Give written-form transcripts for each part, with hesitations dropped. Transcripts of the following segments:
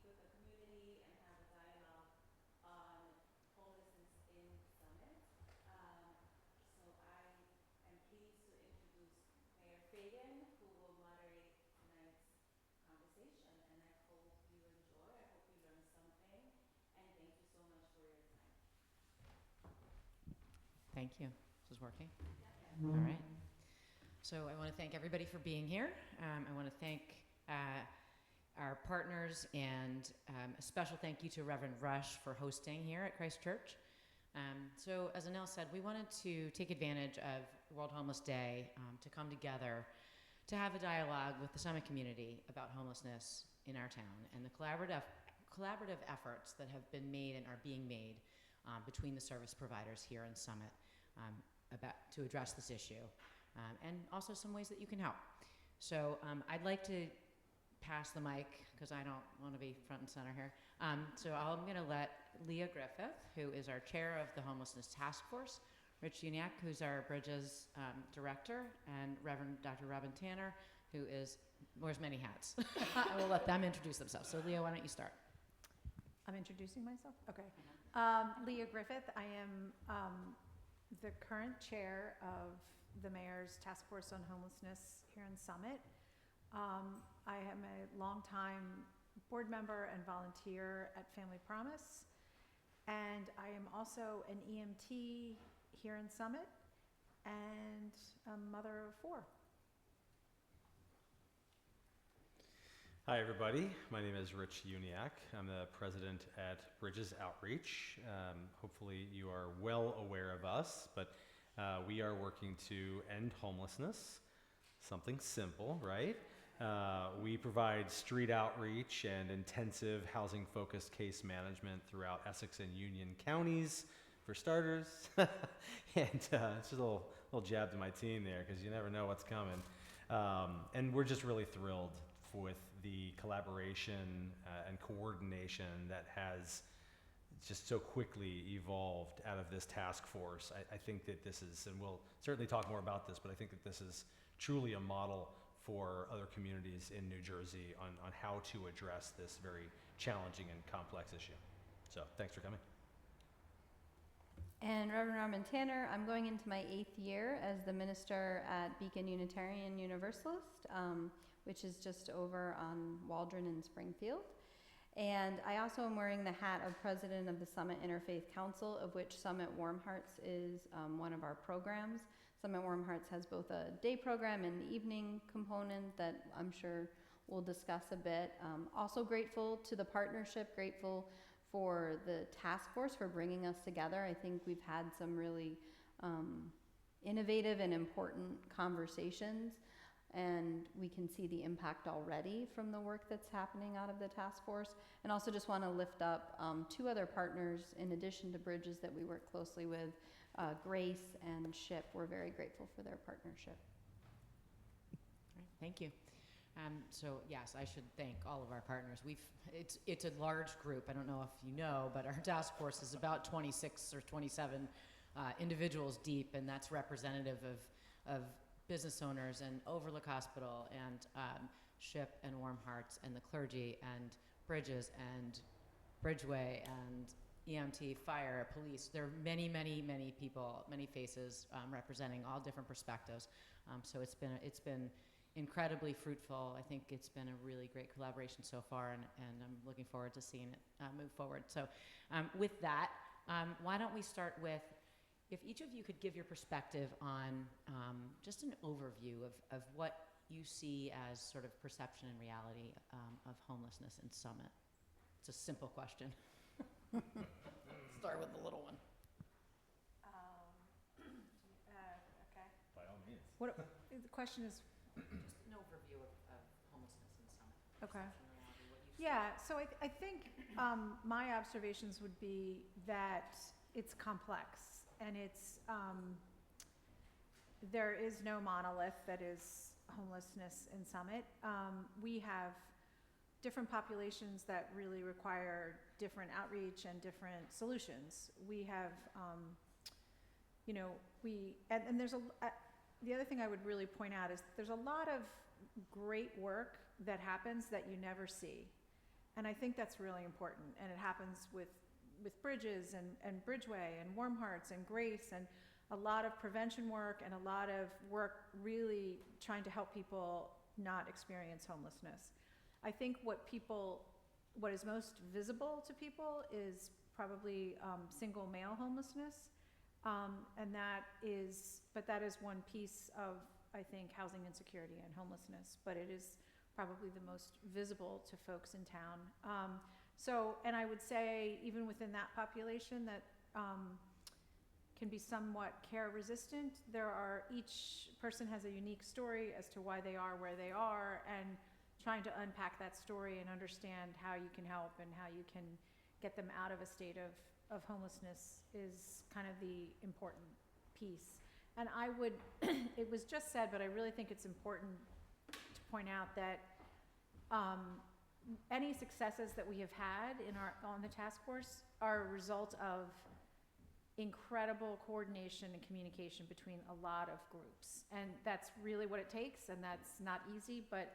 with the community and have a dialogue on homelessness in Summit. So I am pleased to introduce Mayor Fagan, who will moderate tonight's conversation, and I hope you enjoy. I hope you learn something, and thank you so much for your time. Thank you. This is working? Yeah. All right. So I want to thank everybody for being here. I want to thank our partners, and a special thank you to Reverend Rush for hosting here at Christ Church. So as Anil said, we wanted to take advantage of World Homeless Day to come together to have a dialogue with the Summit community about homelessness in our town and the collaborative efforts that have been made and are being made between the service providers here in Summit to address this issue, and also some ways that you can help. So I'd like to pass the mic, because I don't want to be front and center here. So I'm going to let Leah Griffith, who is our chair of the Homelessness Task Force, Rich Uniacke, who's our Bridges director, and Reverend Dr. Robin Tanner, who wears many hats. I will let them introduce themselves. So Leah, why don't you start? I'm introducing myself? Okay. Leah Griffith. I am the current chair of the Mayor's Task Force on Homelessness here in Summit. I am a longtime board member and volunteer at Family Promise, and I am also an EMT here in Summit and a mother of 4. Hi everybody, my name is Rich Uniacke. I'm the president at Bridges Outreach. Hopefully you are well aware of us, but we are working to end homelessness. Something simple, right? We provide street outreach and intensive housing-focused case management throughout Essex and Union counties, for starters. And it's just a little jab to my team there, because you never know what's coming. And we're just really thrilled with the collaboration and coordination that has just so quickly evolved out of this task force. I think that this is, and we'll certainly talk more about this, but I think that this is truly a model for other communities in New Jersey on how to address this very challenging and complex issue. So thanks for coming. And Reverend Robin Tanner, I'm going into my 8th year as the minister at Beacon Unitarian Universalist, which is just over on Waldron and Springfield. And I also am wearing the hat of president of the Summit Interfaith Council, of which Summit Warm Hearts is one of our programs. Summit Warm Hearts has both a day program and evening component that I'm sure we'll discuss a bit. Also grateful to the partnership, grateful for the task force for bringing us together. I think we've had some really innovative and important conversations, and we can see the impact already from the work that's happening out of the task force. And also just want to lift up 2 other partners in addition to Bridges that we work closely with, Grace and SHIP. We're very grateful for their partnership. All right, thank you. So yes, I should thank all of our partners. It's a large group. I don't know if you know, but our task force is about 26 or 27 individuals deep, and that's representative of business owners and Overlook Hospital and SHIP and Warm Hearts and the clergy and Bridges and Bridgeway and EMT, fire, police. There are many, many, many people, many faces representing all different perspectives. So it's been incredibly fruitful. I think it's been a really great collaboration so far, and I'm looking forward to seeing it move forward. So with that, why don't we start with, if each of you could give your perspective on just an overview of what you see as sort of perception and reality of homelessness in Summit. It's a simple question. Start with the little one. Okay. By all means. What the question is? Just an overview of homelessness in Summit. Okay. Perception and reality, what you see. Yeah, so I think my observations would be that it's complex, and it's there is no monolith that is homelessness in Summit. We have different populations that really require different outreach and different solutions. We have, and there's the other thing I would really point out is there's a lot of great work that happens that you never see. And I think that's really important. And it happens with Bridges and Bridgeway and Warm Hearts and Grace, and a lot of prevention work and a lot of work really trying to help people not experience homelessness. I think what is most visible to people is probably single male homelessness. And that is one piece of, I think, housing insecurity and homelessness, but it is probably the most visible to folks in town. And I would say even within that population that can be somewhat care resistant, each person has a unique story as to why they are where they are, and trying to unpack that story and understand how you can help and how you can get them out of a state of homelessness is kind of the important piece. And it was just said, but I really think it's important to point out that any successes that we have had on the task force are a result of incredible coordination and communication between a lot of groups. And that's really what it takes, and that's not easy, but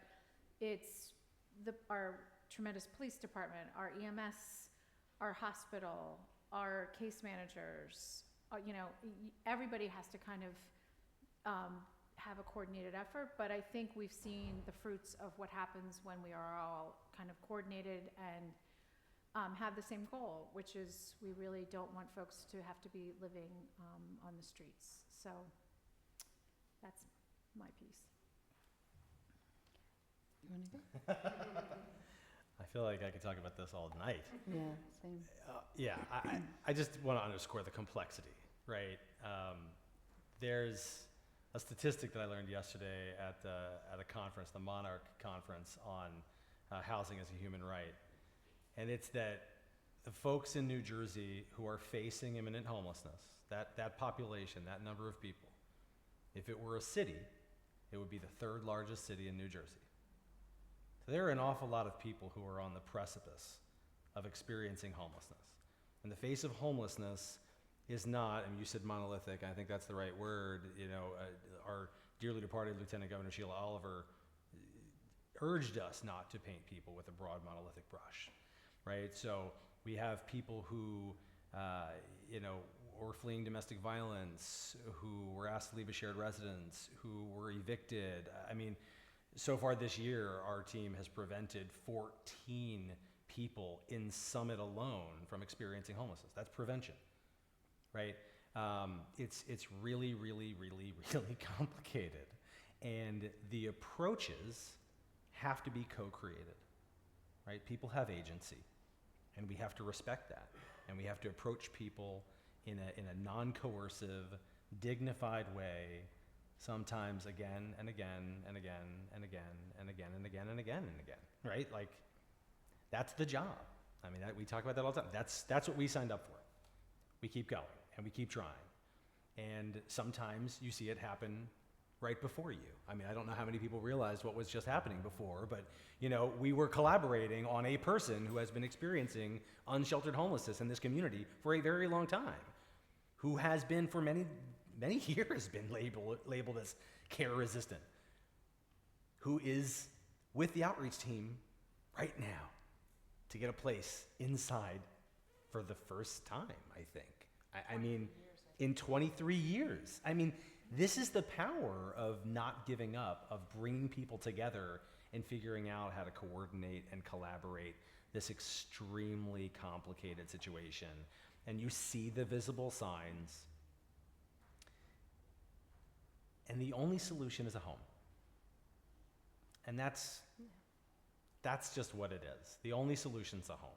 it's our tremendous police department, our EMS, our hospital, our case managers, everybody has to kind of have a coordinated effort, but I think we've seen the fruits of what happens when we are all kind of coordinated and have the same goal, which is we really don't want folks to have to be living on the streets. So that's my piece. You want to go? I feel like I could talk about this all night. Yeah, same. I just want to underscore the complexity, right? There's a statistic that I learned yesterday at a conference, the Monarch Conference on housing as a human right. And it's that the folks in New Jersey who are facing imminent homelessness, that population, that number of people, if it were a city, it would be the third largest city in New Jersey. So there are an awful lot of people who are on the precipice of experiencing homelessness. And the face of homelessness is not, and you said monolithic, I think that's the right word, our dearly departed Lieutenant Governor Sheila Oliver urged us not to paint people with a broad monolithic brush, right? So we have people who, were fleeing domestic violence, who were asked to leave a shared residence, who were evicted. I mean, so far this year, our team has prevented 14 people in Summit alone from experiencing homelessness. That's prevention, right? It's really, really, really, really complicated. And the approaches have to be co-created, right? People have agency, and we have to respect that. And we have to approach people in a non-coercive, dignified way, sometimes again and again and again and again and again and again and again and again, right? Like, that's the job. I mean, we talk about that all the time. That's what we signed up for. We keep going, and we keep trying. And sometimes you see it happen right before you. I mean, I don't know how many people realized what was just happening before, but, we were collaborating on a person who has been experiencing unsheltered homelessness in this community for a very long time, who has been for many years been labeled as care resistant, who is with the outreach team right now to get a place inside for the first time, I think. I mean, in 23 years. I mean, this is the power of not giving up, of bringing people together and figuring out how to coordinate and collaborate this extremely complicated situation. And you see the visible signs. And the only solution is a home. And that's just what it is. The only solution is a home.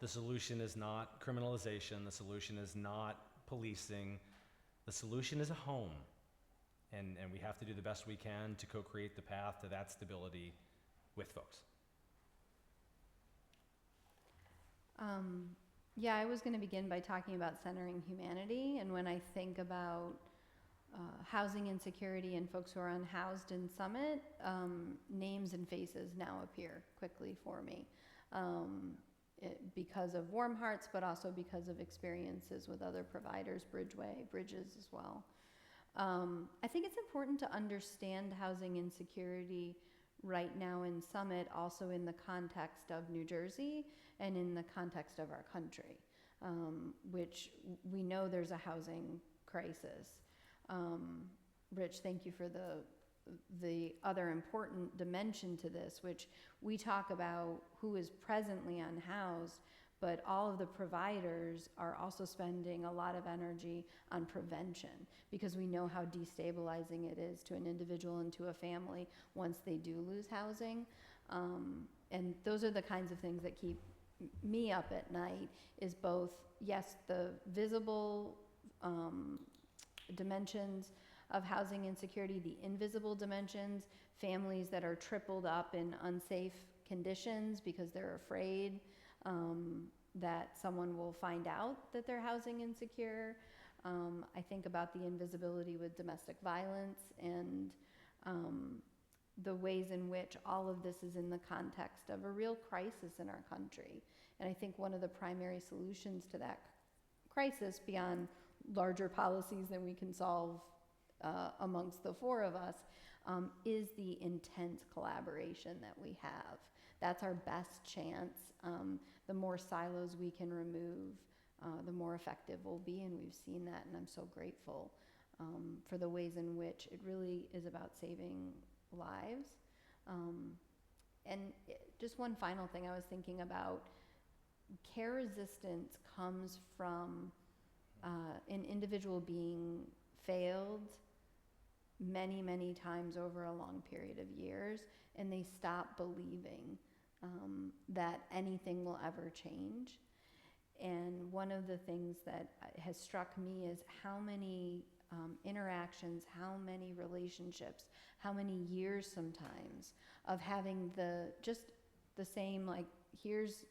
The solution is not criminalization. The solution is not policing. The solution is a home. And we have to do the best we can to co-create the path to that stability with folks. I was going to begin by talking about centering humanity. And when I think about housing insecurity and folks who are unhoused in Summit, names and faces now appear quickly for me. Because of Warm Hearts, but also because of experiences with other providers, Bridges as well. I think it's important to understand housing insecurity right now in Summit, also in the context of New Jersey and in the context of our country, which we know there's a housing crisis. Rich, thank you for the other important dimension to this, which we talk about who is presently unhoused, but all of the providers are also spending a lot of energy on prevention, because we know how destabilizing it is to an individual and to a family once they do lose housing. And those are the kinds of things that keep me up at night, is both, yes, the visible dimensions of housing insecurity, the invisible dimensions, families that are tripled up in unsafe conditions because they're afraid that someone will find out that they're housing insecure. I think about the invisibility with domestic violence and the ways in which all of this is in the context of a real crisis in our country. And I think one of the primary solutions to that crisis, beyond larger policies than we can solve amongst the four of us, is the intense collaboration that we have. That's our best chance. The more silos we can remove, the more effective we'll be, and we've seen that, and I'm so grateful for the ways in which it really is about saving lives. Just one final thing I was thinking about, care resistance comes from an individual being failed many, many times over a long period of years, and they stop believing that anything will ever change. And one of the things that has struck me is how many interactions, how many relationships, how many years sometimes of having just the same, like, here's,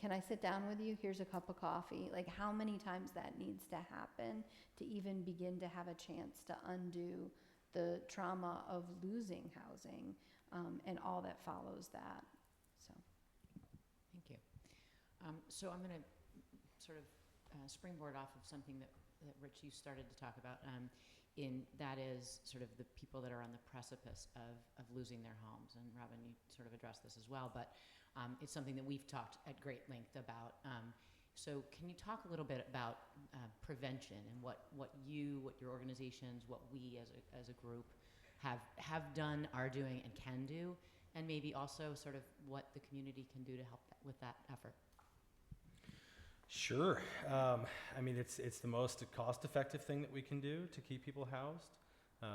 can I sit down with you? Here's a cup of coffee. Like, how many times that needs to happen to even begin to have a chance to undo the trauma of losing housing and all that follows that. So, Thank you. So I'm going to sort of springboard off of something that Rich, you started to talk about, that is sort of the people that are on the precipice of losing their homes. And Robin, you sort of addressed this as well, but it's something that we've talked at great length about. So can you talk a little bit about prevention and what your organizations, what we as a group have done, are doing, and can do, and maybe also sort of what the community can do to help with that effort? Sure. I mean, it's the most cost-effective thing that we can do to keep people housed.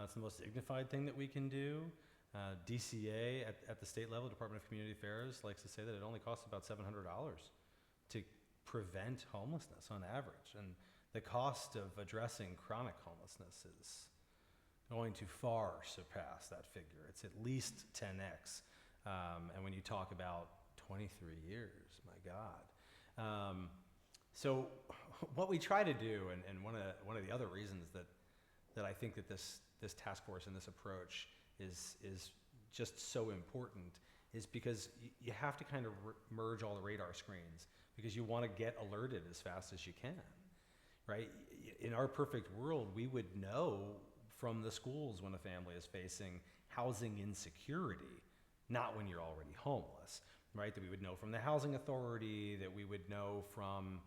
It's the most dignified thing that we can do. DCA at the state level, Department of Community Affairs, likes to say that it only costs about $700 to prevent homelessness on average. And the cost of addressing chronic homelessness is going to far surpass that figure. It's at least 10x. And when you talk about 23 years, my God. So what we try to do, and one of the other reasons that I think that this task force and this approach is just so important, is because you have to kind of merge all the radar screens, because you want to get alerted as fast as you can, right? In our perfect world, we would know from the schools when a family is facing housing insecurity, not when you're already homeless, right? That we would know from the housing authority, that we would know from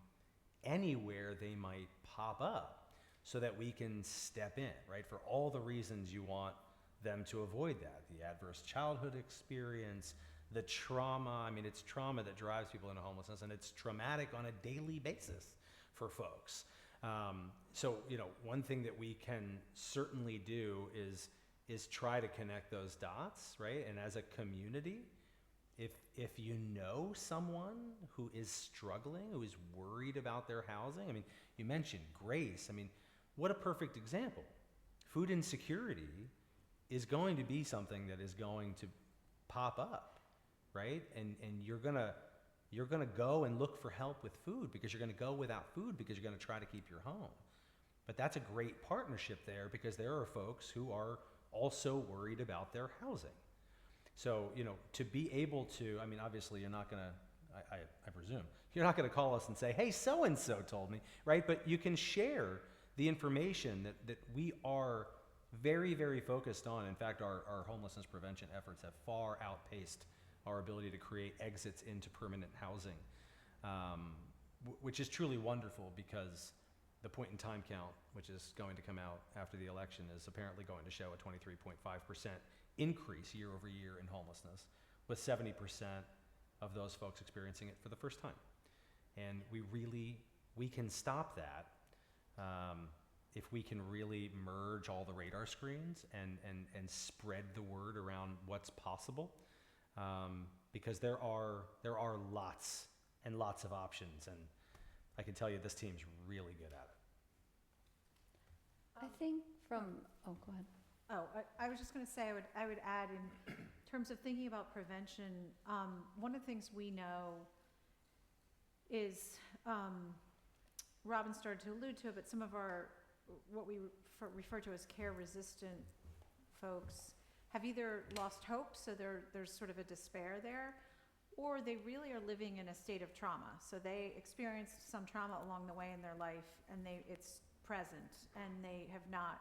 anywhere they might pop up, so that we can step in, right? For all the reasons you want them to avoid that, the adverse childhood experience, the trauma. I mean, it's trauma that drives people into homelessness, and it's traumatic on a daily basis for folks. So, one thing that we can certainly do is try to connect those dots, right? And as a community, if you know someone who is struggling, who is worried about their housing, I mean, you mentioned Grace. I mean, what a perfect example. Food insecurity is going to be something that is going to pop up, right? And you're gonna go and look for help with food, because you're gonna go without food because you're gonna try to keep your home. But that's a great partnership there, because there are folks who are also worried about their housing. So, to be able to, I mean, obviously you're not gonna, I presume, you're not gonna call us and say, hey, so-and-so told me, right? But you can share the information that we are very, very focused on. In fact, our homelessness prevention efforts have far outpaced our ability to create exits into permanent housing, which is truly wonderful, because the point in time count, which is going to come out after the election, is apparently going to show a 23.5% increase year over year in homelessness, with 70% of those folks experiencing it for the first time. And we can stop that if we can really merge all the radar screens and spread the word around what's possible, because there are lots and lots of options, and I can tell you this team's really good at it. I think go ahead. I was just going to say, I would add, in terms of thinking about prevention, one of the things we know is, Robin started to allude to it, but some of our, what we refer to as care-resistant folks have either lost hope, so there's sort of a despair there, or they really are living in a state of trauma. So they experienced some trauma along the way in their life, and it's present, and they have not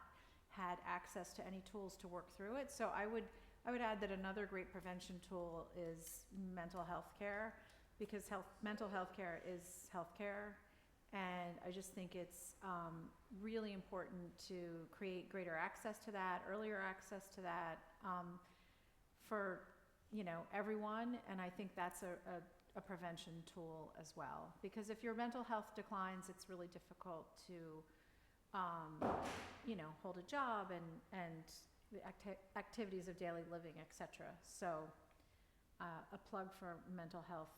had access to any tools to work through it. So I would add that another great prevention tool is mental health care, because mental health care is health care. And I just think it's really important to create greater access to that, earlier access to that, for everyone. And I think that's a prevention tool as well, because if your mental health declines, it's really difficult to hold a job and the activities of daily living, etc. So a plug for mental health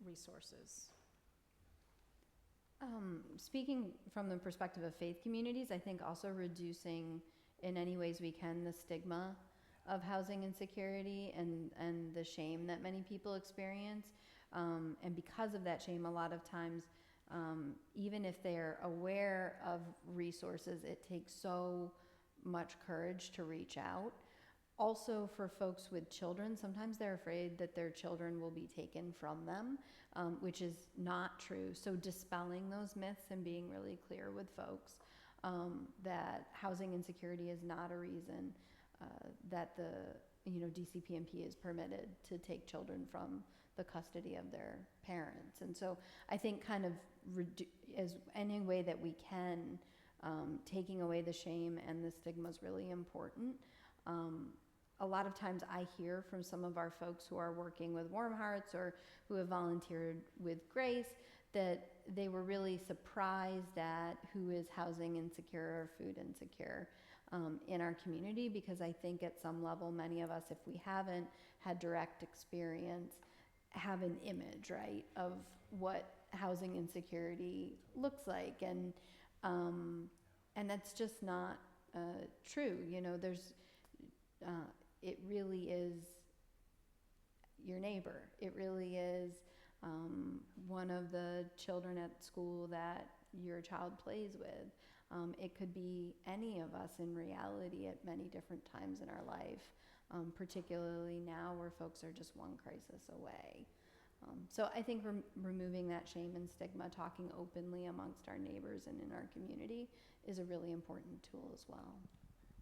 resources. Speaking from the perspective of faith communities, I think also reducing in any ways we can the stigma of housing insecurity and the shame that many people experience. And because of that shame, a lot of times, even if they're aware of resources, it takes so much courage to reach out. Also, for folks with children, sometimes they're afraid that their children will be taken from them, which is not true. So dispelling those myths and being really clear with folks that housing insecurity is not a reason that the DCP&P is permitted to take children from the custody of their parents. And so I think kind of as any way that we can, taking away the shame and the stigma is really important. A lot of times I hear from some of our folks who are working with Warm Hearts or who have volunteered with Grace that they were really surprised at who is housing insecure or food insecure in our community, because I think at some level many of us, if we haven't had direct experience, have an image, right, of what housing insecurity looks like, and that's just not true. There's it really is your neighbor. It really is one of the children at school that your child plays with. It could be any of us in reality at many different times in our life, particularly now where folks are just one crisis away. So I think removing that shame and stigma, talking openly amongst our neighbors and in our community is a really important tool as well.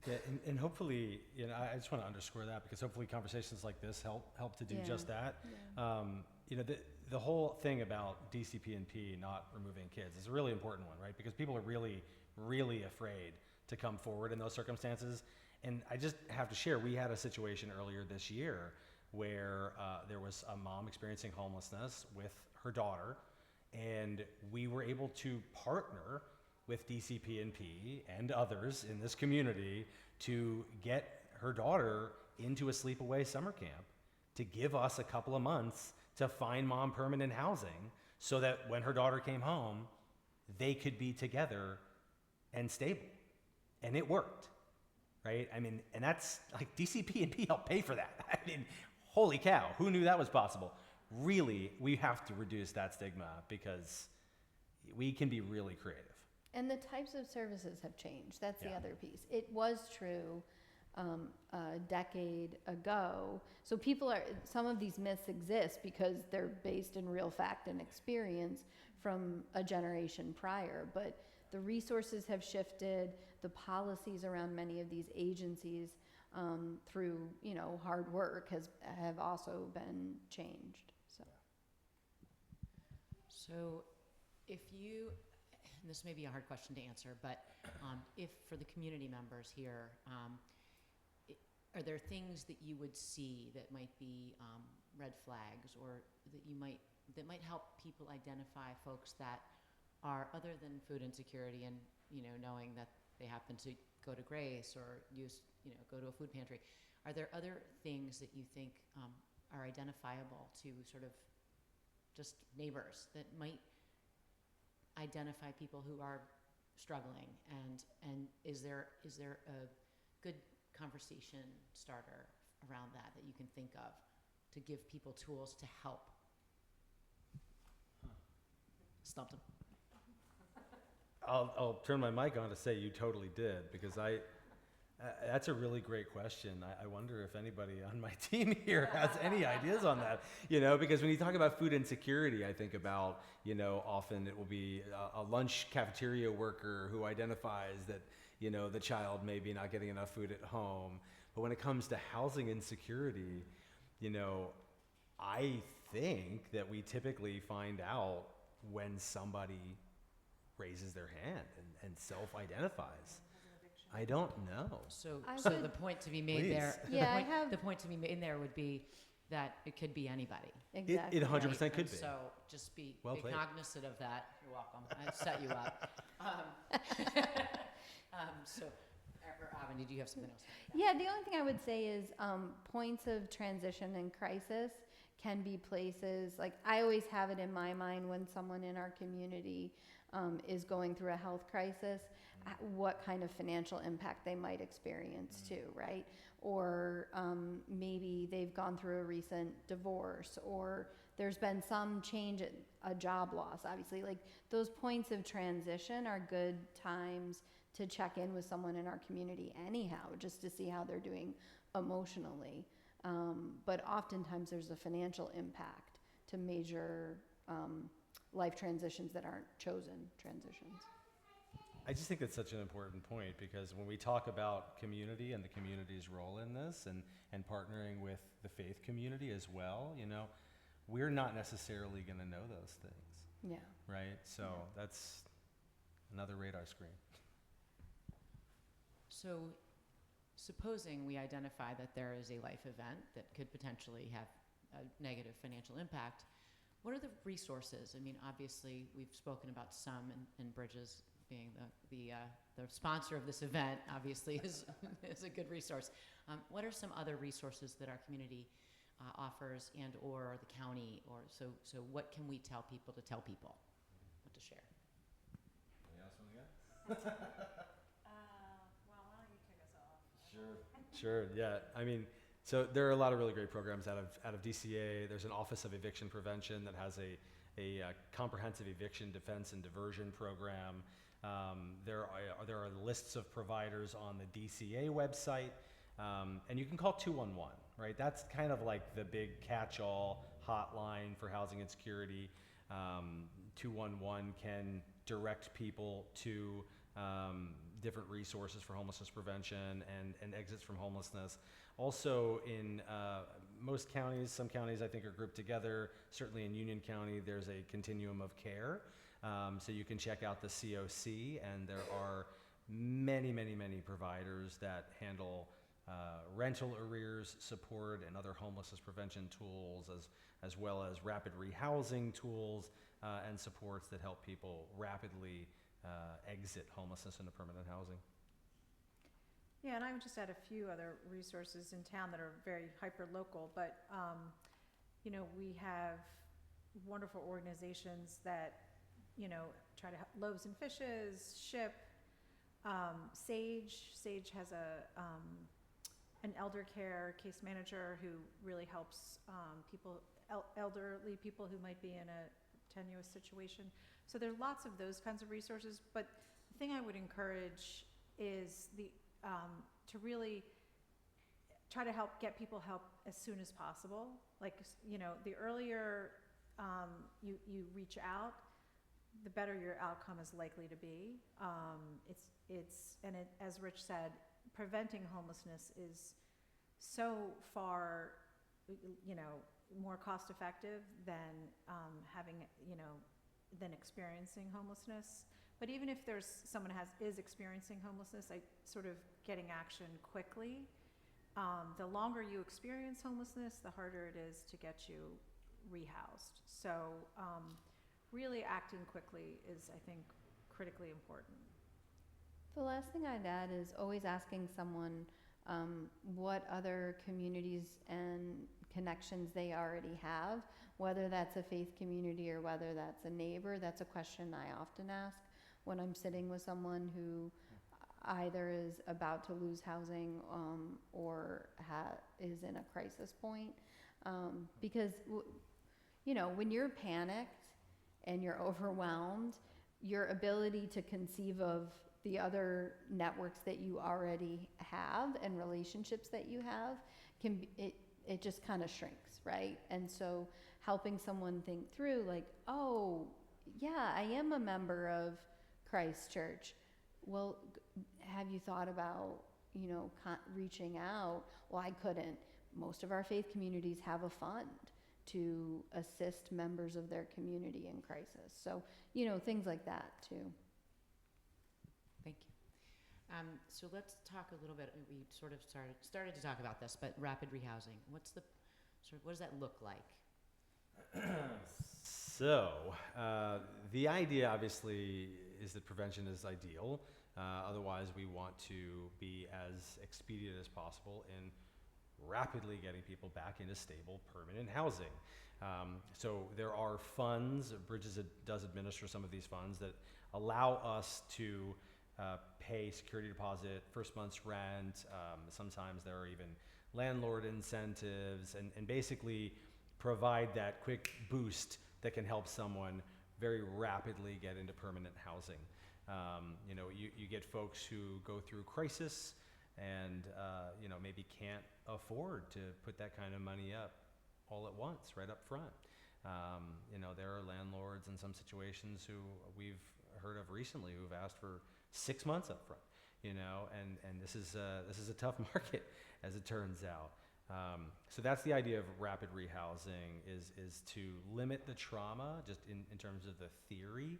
Yeah, and hopefully, I just want to underscore that, because hopefully conversations like this help to do just that. Yeah. The whole thing about DCP&P not removing kids is a really important one, right? Because people are really, really afraid to come forward in those circumstances. And I just have to share, we had a situation earlier this year where there was a mom experiencing homelessness with her daughter, and we were able to partner with DCP&P and others in this community to get her daughter into a sleepaway summer camp, to give us a couple of months to find mom permanent housing, so that when her daughter came home, they could be together and stable. And it worked, right? I mean, and that's like DCP&P helped pay for that. I mean, holy cow, who knew that was possible? Really, we have to reduce that stigma, because we can be really creative. And the types of services have changed. That's the other piece. It was true a decade ago. So some of these myths exist because they're based in real fact and experience from a generation prior. But the resources have shifted, the policies around many of these agencies through, you know, hard work have also been changed, so. So if you, and this may be a hard question to answer, but if for the community members here, are there things that you would see that might be red flags, or that might help people identify folks that are other than food insecurity and, you know, knowing that they happen to go to Grace or go to a food pantry? Are there other things that you think are identifiable to sort of just neighbors that might identify people who are struggling? And is there a good conversation starter around that you can think of to give people tools to help? Stumped him. I'll turn my mic on to say you totally did, because that's a really great question. I wonder if anybody on my team here has any ideas on that, you know, because when you talk about food insecurity, I think about, you know, often it will be a lunch cafeteria worker who identifies that, you know, the child may be not getting enough food at home. But when it comes to housing insecurity, you know, I think that we typically find out when somebody raises their hand and self-identifies. I don't know. So I so would- the point to be made Please. there, Yeah, I have- the point to be made there would be that it could be anybody. Exactly. It 100% Right? could And be. So just be Well played. cognizant of that. You're welcome. I set you up. So, Avin, did you have something else? Yeah, the only thing I would say is points of transition and crisis can be places, like I always have it in my mind when someone in our community is going through a health crisis, what kind of financial impact they might experience too, right? Or maybe they've gone through a recent divorce, or there's been some change, a job loss, obviously. Like those points of transition are good times to check in with someone in our community anyhow, just to see how they're doing emotionally. But oftentimes there's a financial impact to major life transitions that aren't chosen transitions. I just think that's such an important point, because when we talk about community and the community's role in this, and partnering with the faith community as well, you know, we're not necessarily going to know those things, Yeah. right? So that's another radar screen. So, supposing we identify that there is a life event that could potentially have a negative financial impact, what are the resources? I mean, obviously, we've spoken about some, and Bridges being the sponsor of this event, obviously, is a good resource. What are some other resources that our community offers, and or the county, or so what can we tell people to tell people what to share? Anybody else want to go? Well, why don't you kick us off? Sure, yeah. I mean, so there are a lot of really great programs out of DCA. There's an Office of Eviction Prevention that has a comprehensive eviction defense and diversion program. There are lists of providers on the DCA website, and you can call 211, right? That's kind of like the big catch-all hotline for housing insecurity. 211 can direct people to different resources for homelessness prevention and exits from homelessness. Also in most counties, some counties I think are grouped together. Certainly in Union County, there's a continuum of care. So you can check out the COC, and there are many providers that handle rental arrears support and other homelessness prevention tools, as well as rapid rehousing tools and supports that help people rapidly exit homelessness into permanent housing. Yeah, and I would just add a few other resources in town that are very hyper-local, but, you know, we have wonderful organizations that, you know, try to help. Loaves and Fishes, SHIP, Sage has an elder care case manager who really helps elderly people who might be in a tenuous situation. So there are lots of those kinds of resources, but the thing I would encourage is to really try to get people help as soon as possible. Like, you know, the earlier you reach out, the better your outcome is likely to be. As Rich said, preventing homelessness is so far, more cost effective than than experiencing homelessness. But even if there's someone is experiencing homelessness, sort of getting action quickly. The longer you experience homelessness, the harder it is to get you rehoused. So really acting quickly is, I think, critically important. The last thing I'd add is always asking someone what other communities and connections they already have, whether that's a faith community or whether that's a neighbor. That's a question I often ask when I'm sitting with someone who either is about to lose housing or is in a crisis point. Because, when you're panicked and you're overwhelmed, your ability to conceive of the other networks that you already have and relationships that you have it just kind of shrinks, right? And so helping someone think through, like, oh yeah, I am a member of Christ Church. Well, have you thought about reaching out? Well, I couldn't. Most of our faith communities have a fund to assist members of their community in crisis. So, things like that too. Thank you. So let's talk a little bit. We sort of started to talk about this, but rapid rehousing. What does that look like? So, the idea obviously is that prevention is ideal. Otherwise, we want to be as expedient as possible in rapidly getting people back into stable, permanent housing. So there are funds, Bridges does administer some of these funds that allow us to pay security deposit, first month's rent. Sometimes there are even landlord incentives, and basically provide that quick boost that can help someone very rapidly get into permanent housing. You get folks who go through crisis and maybe can't afford to put that kind of money up all at once, right up front. There are landlords in some situations who we've heard of recently who've asked for 6 months up front, and this is a tough market, as it turns out. So that's the idea of rapid rehousing, is to limit the trauma, just in terms of the theory,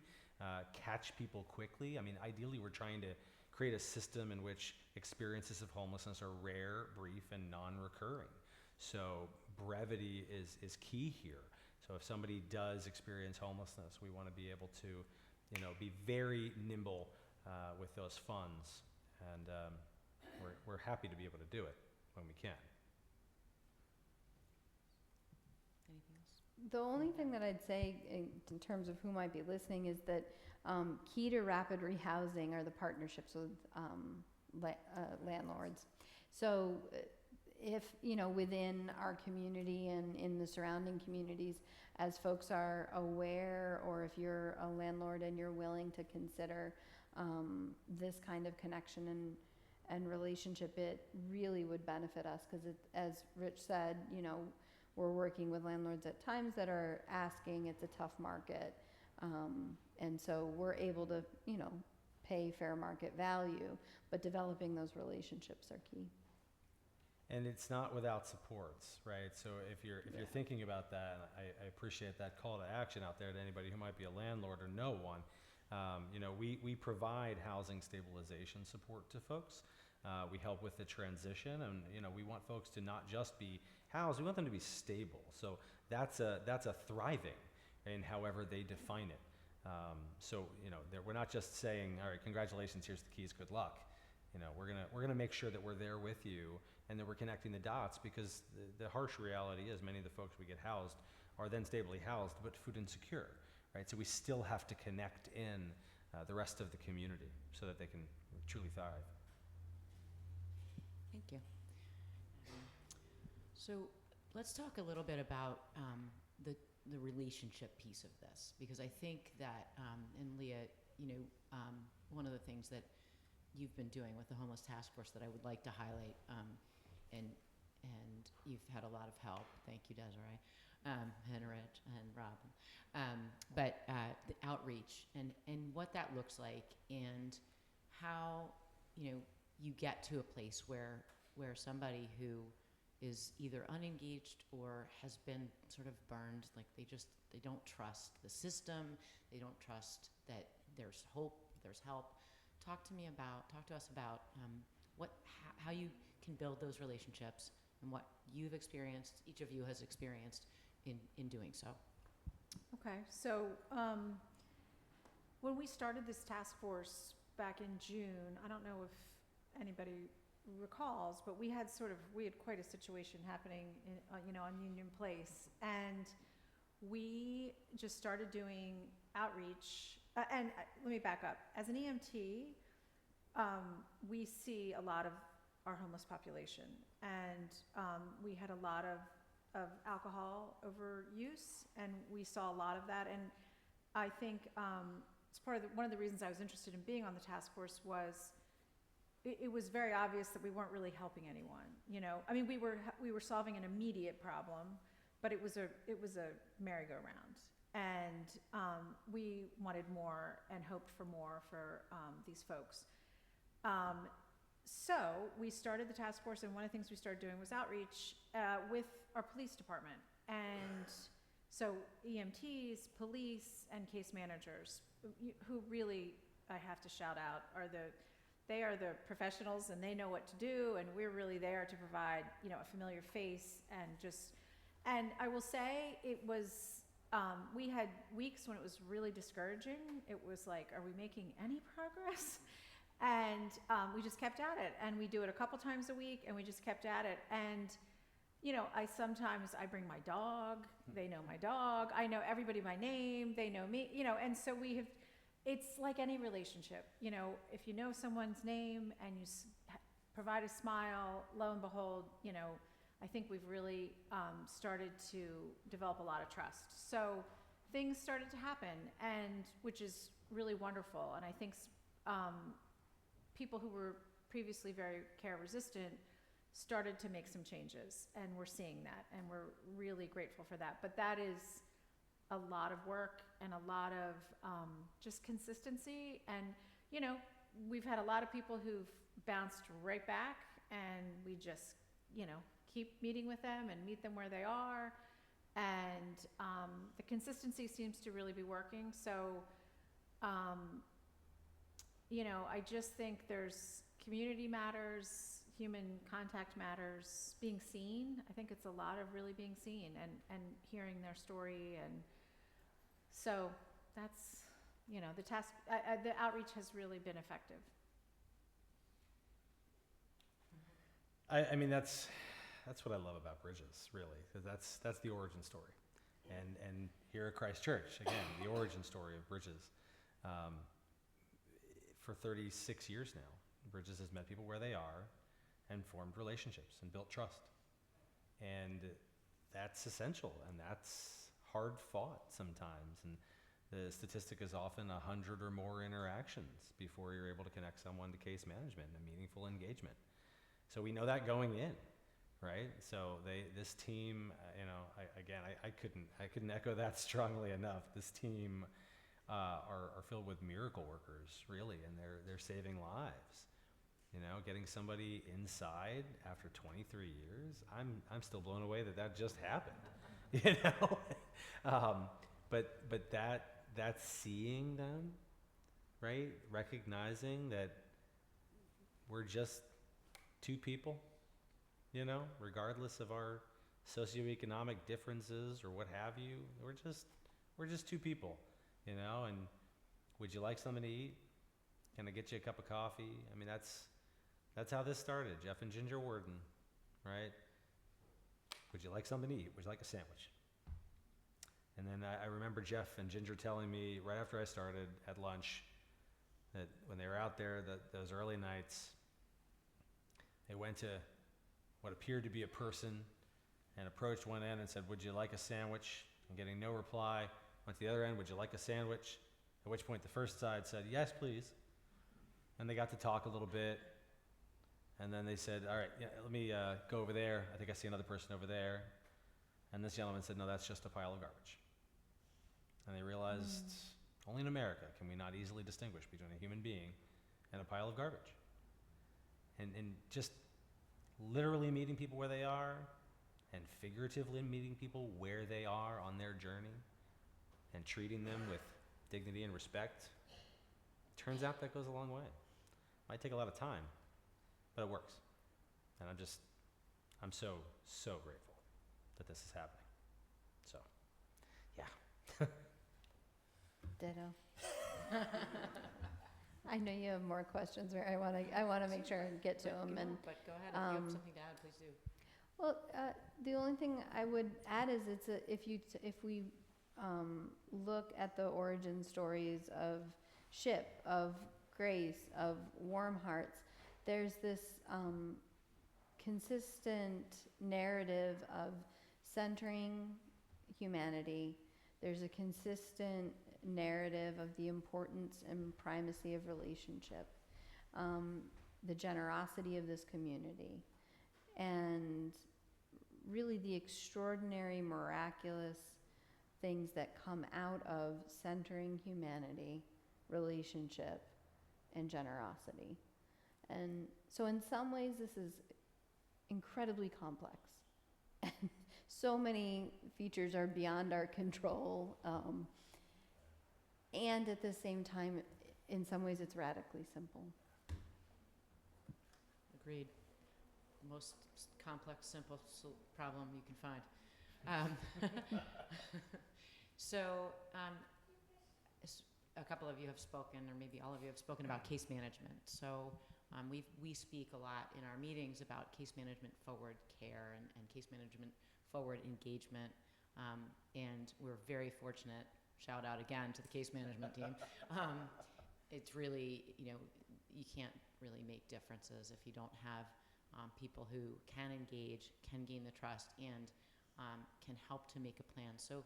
catch people quickly. I mean, ideally, we're trying to create a system in which experiences of homelessness are rare, brief, and non-recurring. So brevity is key here. So if somebody does experience homelessness, we want to be able to, be very nimble with those funds, and we're happy to be able to do it when we can. Anything else? The only thing that I'd say in terms of who might be listening is that key to rapid rehousing are the partnerships with landlords. So if, within our community and in the surrounding communities, as folks are aware, or if you're a landlord and you're willing to consider this kind of connection and relationship, it really would benefit us, because as Rich said, we're working with landlords at times that are asking. It's a tough market, and so we're able to pay fair market value, but developing those relationships are key. And it's not without supports, right? So if you're thinking about that, and I appreciate that call to action out there to anybody who might be a landlord or know one. We provide housing stabilization support to folks. We help with the transition, and we want folks to not just be housed, we want them to be stable. So that's a thriving in however they define it. We're not just saying, all right, congratulations, here's the keys, good luck. We're gonna make sure that we're there with you and that we're connecting the dots, because the harsh reality is many of the folks we get housed are then stably housed but food insecure, right? So we still have to connect in the rest of the community so that they can truly thrive. Thank you. So let's talk a little bit about the relationship piece of this, because I think that, and Leah, one of the things that you've been doing with the Homeless Task Force that I would like to highlight, and you've had a lot of help. Thank you, Desiree. and Rich and Rob, but the outreach and what that looks like, and how you get to a place where somebody who is either unengaged or has been sort of burned, like they don't trust the system, they don't trust that there's hope, there's help. Talk to us about how you can build those relationships and what you've experienced, each of you has experienced in doing so. Okay, so when we started this task force back in June, I don't know if anybody recalls, but we had quite a situation happening in, on Union Place, and we just started doing outreach. And let me back up. As an EMT, we see a lot of our homeless population, and we had a lot of alcohol overuse, and we saw a lot of that. And I think it's one of the reasons I was interested in being on the task force was it was very obvious that we weren't really helping anyone. I mean, we were solving an immediate problem, but it was a merry-go-round, and we wanted more and hoped for more for these folks. So we started the task force, and one of the things we started doing was outreach with our police department. And so EMTs, police, and case managers, who really, I have to shout out, they are the professionals, and they know what to do, and we're really there to provide, a familiar face, and I will say it was, we had weeks when it was really discouraging. It was like, are we making any progress? And we just kept at it, and we do it a couple times a week, and we just kept at it. And I bring my dog, they know my dog, I know everybody by name, they know me, and so it's like any relationship, if you know someone's name and you provide a smile, lo and behold, I think we've really started to develop a lot of trust. So things started to happen, and which is really wonderful. And I think people who were previously very care resistant started to make some changes, and we're seeing that, and we're really grateful for that. But that is a lot of work and a lot of just consistency. And we've had a lot of people who've bounced right back, and we just keep meeting with them and meet them where they are, and the consistency seems to really be working. So I just think there's community matters, human contact matters, being seen. I think it's a lot of really being seen and hearing their story. And so that's, the task, the outreach has really been effective. I mean, that's what I love about Bridges, really, because that's the origin story. And here at Christ Church, again, the origin story of Bridges. For 36 years now, Bridges has met people where they are and formed relationships and built trust. And that's essential, and that's hard fought sometimes. And the statistic is often 100 or more interactions before you're able to connect someone to case management and meaningful engagement. So we know that going in, right? So this team, I couldn't echo that strongly enough. This team are filled with miracle workers, really, and they're saving lives. Getting somebody inside after 23 years, I'm still blown away that just happened. But that's seeing them, right? Recognizing that we're just two people, regardless of our socioeconomic differences or what have you. We're just two people, and would you like something to eat? Can I get you a cup of coffee? I mean, that's how this started. Jeff and Ginger Worden, right? Would you like something to eat? Would you like a sandwich? And then I remember Jeff and Ginger telling me right after I started at lunch that when they were out there those early nights, they went to what appeared to be a person and approached one end and said, "Would you like a sandwich?" And getting no reply, went to the other end, "Would you like a sandwich?" At which point the first side said, "Yes, please." And they got to talk a little bit. And then they said, "All right, let me go over there. I think I see another person over there." And this gentleman said, no, that's just a pile of garbage. And they realized only in America can we not easily distinguish between a human being and a pile of garbage. And just literally meeting people where they are and figuratively meeting people where they are on their journey and treating them with dignity and respect, turns out that goes a long way. Might take a lot of time, but it works. And I'm so, so grateful that this is happening. So, yeah. Ditto. I know you have more questions, or I want to make sure I get to them. But go ahead, if you have something to add, please do. Well, the only thing I would add is if we look at the origin stories of SHIP, of Grace, of Warm Hearts, there's this consistent narrative of centering humanity. There's a consistent narrative of the importance and primacy of relationship, the generosity of this community, and really the extraordinary, miraculous things that come out of centering humanity, relationship, and generosity. And so in some ways this is incredibly complex. And so many features are beyond our control. And at the same time, in some ways it's radically simple. Agreed. The most complex, simple problem you can find. A couple of you have spoken, or maybe all of you have spoken about case management. So we speak a lot in our meetings about case management forward care and case management forward engagement. And we're very fortunate, shout out again to the case management team. It's really, you can't really make differences if you don't have people who can engage, can gain the trust, and can help to make a plan. So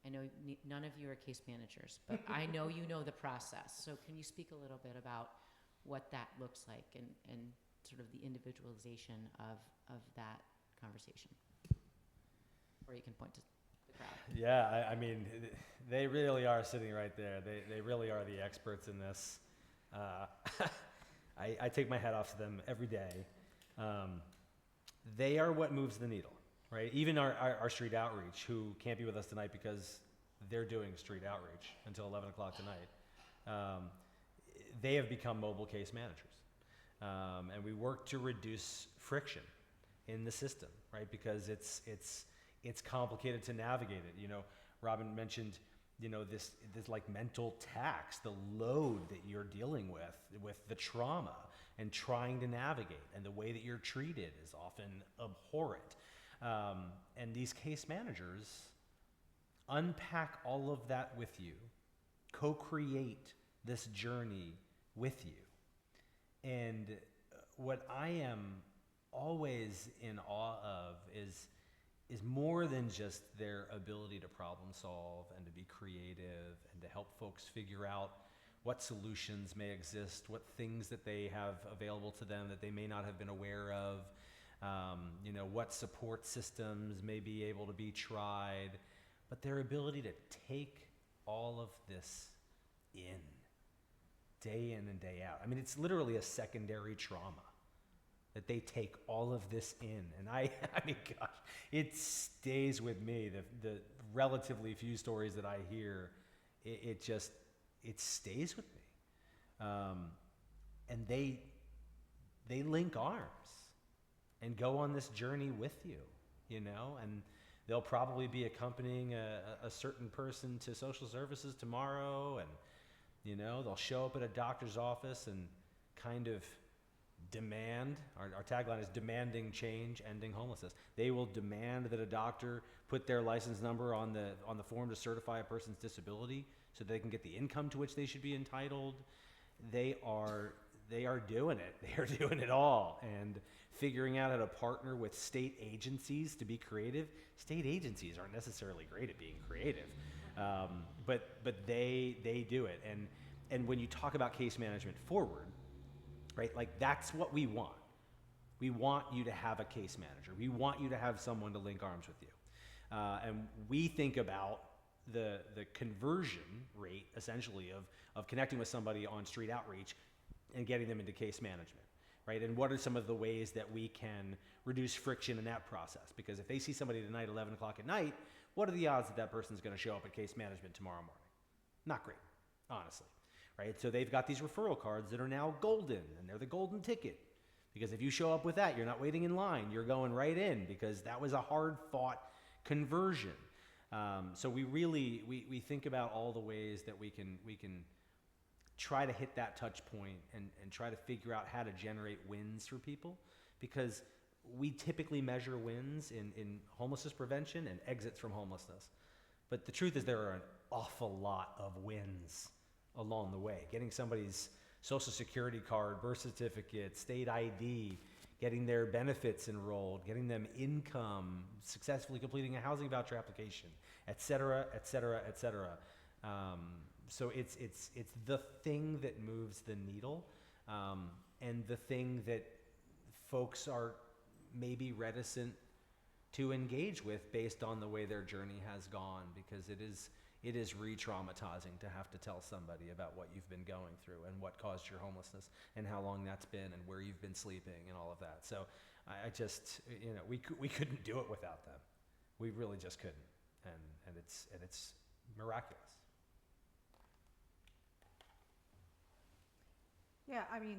I know none of you are case managers, but I know you know the process. So can you speak a little bit about what that looks like and sort of the individualization of that conversation? Or you can point to the crowd. Yeah, I mean, they really are sitting right there. They really are the experts in this. I take my hat off to them every day. They are what moves the needle, right? Even our street outreach, who can't be with us tonight because they're doing street outreach until 11 o'clock tonight. They have become mobile case managers. And we work to reduce friction in the system, right? Because it's complicated to navigate it. Robin mentioned, this like mental tax, the load that you're dealing with the trauma and trying to navigate, and the way that you're treated is often abhorrent. And these case managers unpack all of that with you, co-create this journey with you. And what I am always in awe of is more than just their ability to problem solve and to be creative and to help folks figure out what solutions may exist, what things that they have available to them that they may not have been aware of, what support systems may be able to be tried, but their ability to take all of this in, day in and day out. I mean, it's literally a secondary trauma that they take all of this in. And I mean, gosh, it stays with me. The relatively few stories that I hear, it stays with me. And they link arms and go on this journey with you, and they'll probably be accompanying a certain person to social services tomorrow, and, they'll show up at a doctor's office and kind of demand, our tagline is demanding change, ending homelessness. They will demand that a doctor put their license number on the form to certify a person's disability so they can get the income to which they should be entitled. They are doing it. They are doing it all, and figuring out how to partner with state agencies to be creative. State agencies aren't necessarily great at being creative, but they do it. And when you talk about case management forward, right? Like, that's what we want. We want you to have a case manager. We want you to have someone to link arms with you. And we think about the conversion rate, essentially, of connecting with somebody on street outreach and getting them into case management, right? And what are some of the ways that we can reduce friction in that process? Because if they see somebody tonight, 11 o'clock at night, what are the odds that that person's going to show up at case management tomorrow morning? Not great, honestly, right? So they've got these referral cards that are now golden, and they're the golden ticket. Because if you show up with that, you're not waiting in line, you're going right in, because that was a hard-fought conversion. So we really, we think about all the ways that we can try to hit that touch point and try to figure out how to generate wins for people, because we typically measure wins in homelessness prevention and exits from homelessness. But the truth is there are an awful lot of wins along the way. Getting somebody's social security card, birth certificate, state ID, getting their benefits enrolled, getting them income, successfully completing a housing voucher application, et cetera, et cetera, et cetera. So it's the thing that moves the needle, and the thing that folks are maybe reticent to engage with based on the way their journey has gone, because it is re-traumatizing to have to tell somebody about what you've been going through and what caused your homelessness and how long that's been and where you've been sleeping and all of that. So I just, we couldn't do it without them. We really just couldn't, and it's miraculous. Yeah, I mean,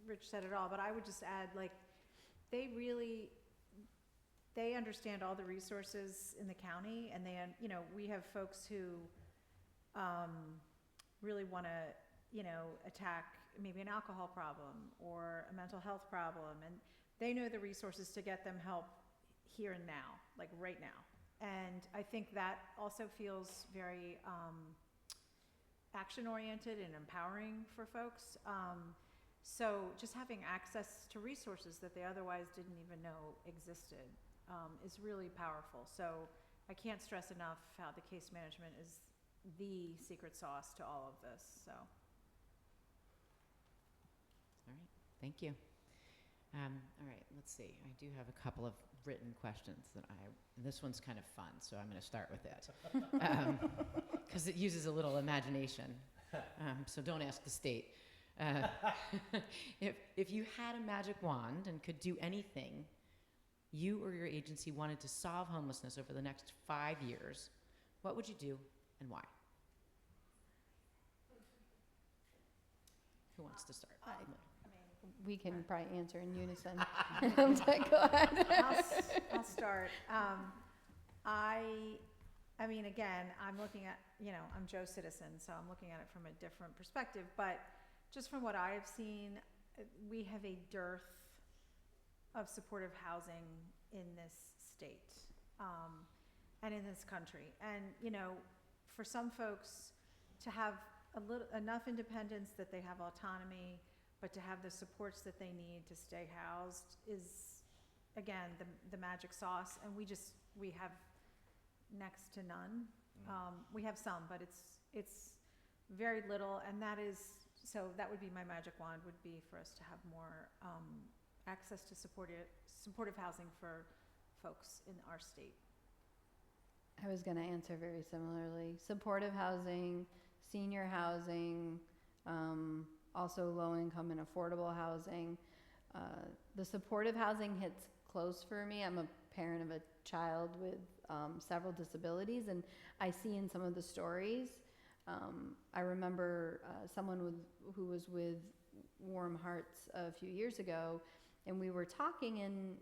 Rich said it all, but I would just add, like, they understand all the resources in the county, and we have folks who really want to, attack maybe an alcohol problem or a mental health problem, and they know the resources to get them help here and now, like right now. And I think that also feels very action-oriented and empowering for folks. So just having access to resources that they otherwise didn't even know existed is really powerful. So I can't stress enough how the case management is the secret sauce to all of this. So. All right, thank you. All right, let's see. I do have a couple of written questions and this one's kind of fun, so I'm going to start with it because it uses a little imagination. So don't ask the state. If you had a magic wand and could do anything you or your agency wanted to solve homelessness over the next 5 years, what would you do and why? Who wants to start? We can probably answer in unison. But go ahead. I'll start. I mean, again, I'm looking at, I'm Joe Citizen, so I'm looking at it from a different perspective. But just from what I have seen, we have a dearth of supportive housing in this state and in this country. And, for some folks to have enough independence that they have autonomy, but to have the supports that they need to stay housed is, again, the magic sauce. And we have next to none. We have some, but it's very little, and that would be my magic wand, would be for us to have more access to supportive housing for folks in our state. I was going to answer very similarly. Supportive housing, senior housing, also low-income and affordable housing. The supportive housing hits close for me. I'm a parent of a child with several disabilities, and I see in some of the stories, I remember someone who was with Warm Hearts a few years ago, and we were talking, and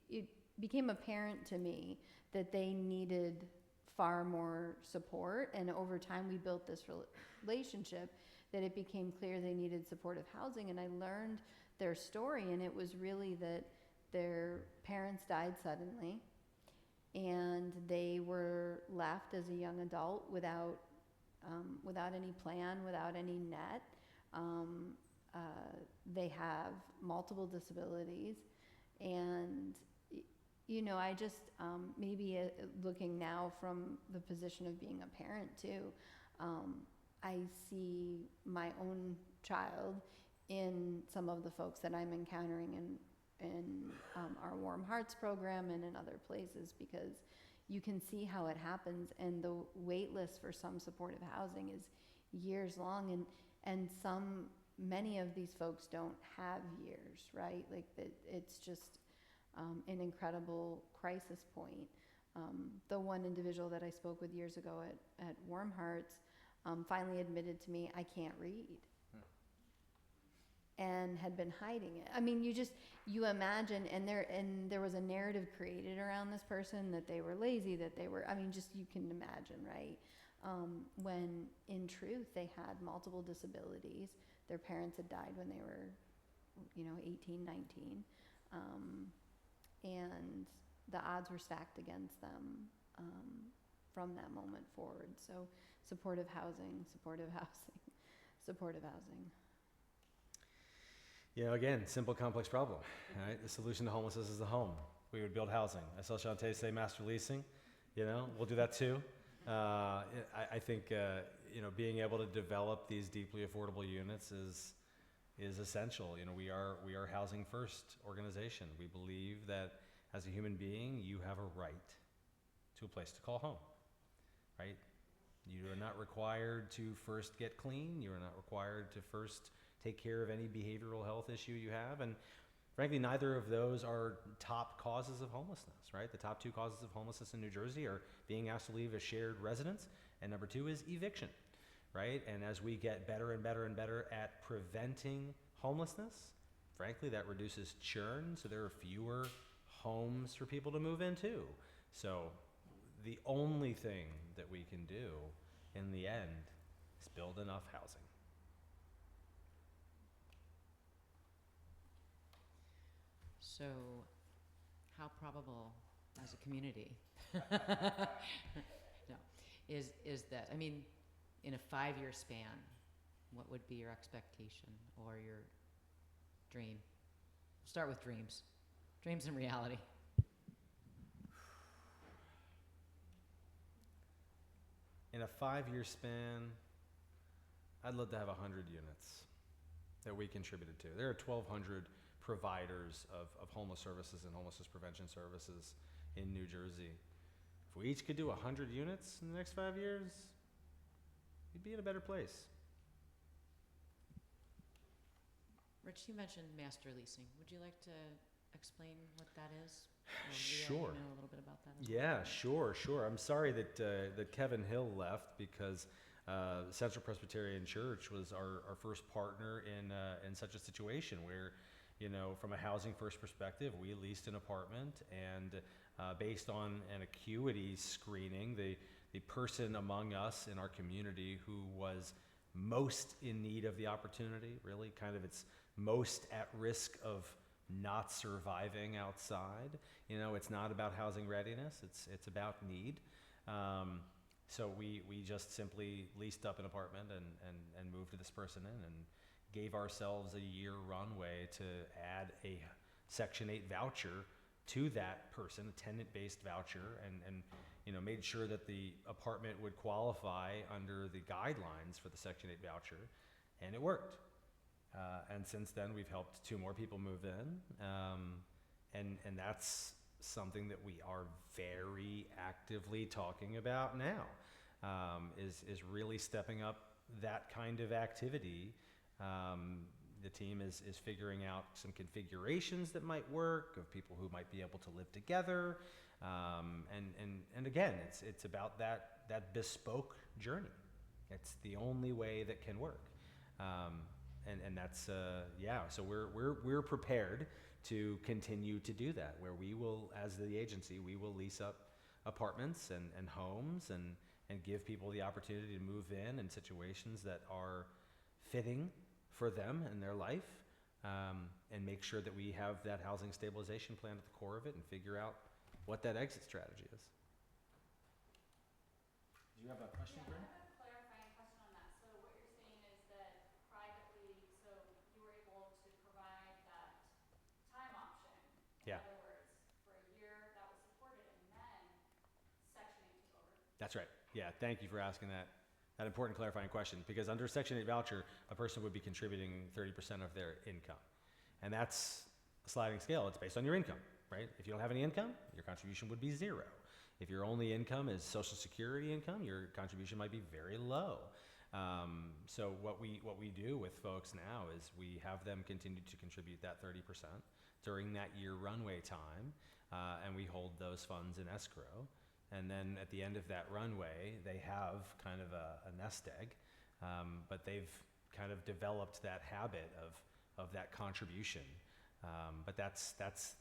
it became apparent to me that they needed far more support, and over time we built this relationship that it became clear they needed supportive housing. And I learned their story, and it was really that their parents died suddenly, and they were left as a young adult without any plan, without any net. They have multiple disabilities, and I just maybe looking now from the position of being a parent too, I see my own child in some of the folks that I'm encountering in our Warm Hearts program and in other places, because you can see how it happens, and the wait list for some supportive housing is years long, and many of these folks don't have years, right? Like it's just an incredible crisis point. The one individual that I spoke with years ago at Warm Hearts finally admitted to me, I can't read, and had been hiding it. I mean, you imagine, and there was a narrative created around this person that they were lazy, that they were, I mean, just you can imagine, right? When in truth they had multiple disabilities. Their parents had died when they were, 18, 19. And the odds were stacked against them from that moment forward. So supportive housing, supportive housing, supportive housing. Again, simple, complex problem, right? The solution to homelessness is the home. We would build housing. I saw Shantae say master leasing. We'll do that too. I think, being able to develop these deeply affordable units is essential. We are housing first organization. We believe that as a human being, you have a right to a place to call home, right? You are not required to first get clean. You are not required to first take care of any behavioral health issue you have. And frankly, neither of those are top causes of homelessness, right? The top two causes of homelessness in New Jersey are being asked to leave a shared residence, and number two is eviction, right? And as we get better and better and better at preventing homelessness, frankly, that reduces churn, so there are fewer homes for people to move into. So the only thing that we can do in the end is build enough housing. So, how probable as a community is that? I mean, in a 5-year span, what would be your expectation or your dream? Start with dreams. Dreams and reality. In a 5-year span, I'd love to have 100 units that we contributed to. There are 1,200 providers of homeless services and homelessness prevention services in New Jersey. If we each could do 100 units in the next 5 years, we'd be in a better place. Rich, you mentioned master leasing. Would you like to explain what that is? Or Sure. Leah, you know a little bit about that as Yeah, well? sure. I'm sorry that Kevin Hill left, because Central Presbyterian Church was our first partner in such a situation where, from a housing first perspective, we leased an apartment, and based on an acuity screening, the person among us in our community who was most in need of the opportunity, really kind of it's most at risk of not surviving outside. It's not about housing readiness, it's about need. So we just simply leased up an apartment and moved this person in, and gave ourselves a year runway to add a Section 8 voucher to that person, a tenant-based voucher, and made sure that the apartment would qualify under the guidelines for the Section 8 voucher, and it worked. And since then, we've helped 2 more people move in, and that's something that we are very actively talking about now, is really stepping up that kind of activity. The team is figuring out some configurations that might work, of people who might be able to live together, and again, it's about that bespoke journey. It's the only way that can work. And that's so we're prepared to continue to do that, where we will, as the agency, we will lease up apartments and homes and give people the opportunity to move in situations that are fitting for them and their life, and make sure that we have that housing stabilization plan at the core of it, and figure out what that exit strategy is. Do you have a question, Brent? I have a clarifying question on that. So what you're saying is that privately, so you were able to provide that time option. Yeah. In other words, for a year that was supported, and then Section 8 took over. That's right. Yeah, thank you for asking that important clarifying question, because under Section 8 voucher, a person would be contributing 30% of their income. And that's sliding scale. It's based on your income, right? If you don't have any income, your contribution would be 0. If your only income is Social Security income, your contribution might be very low. So what we do with folks now is we have them continue to contribute that 30% during that year runway time, and we hold those funds in escrow. And then at the end of that runway, they have kind of a nest egg, but they've kind of developed that habit of that contribution. But that's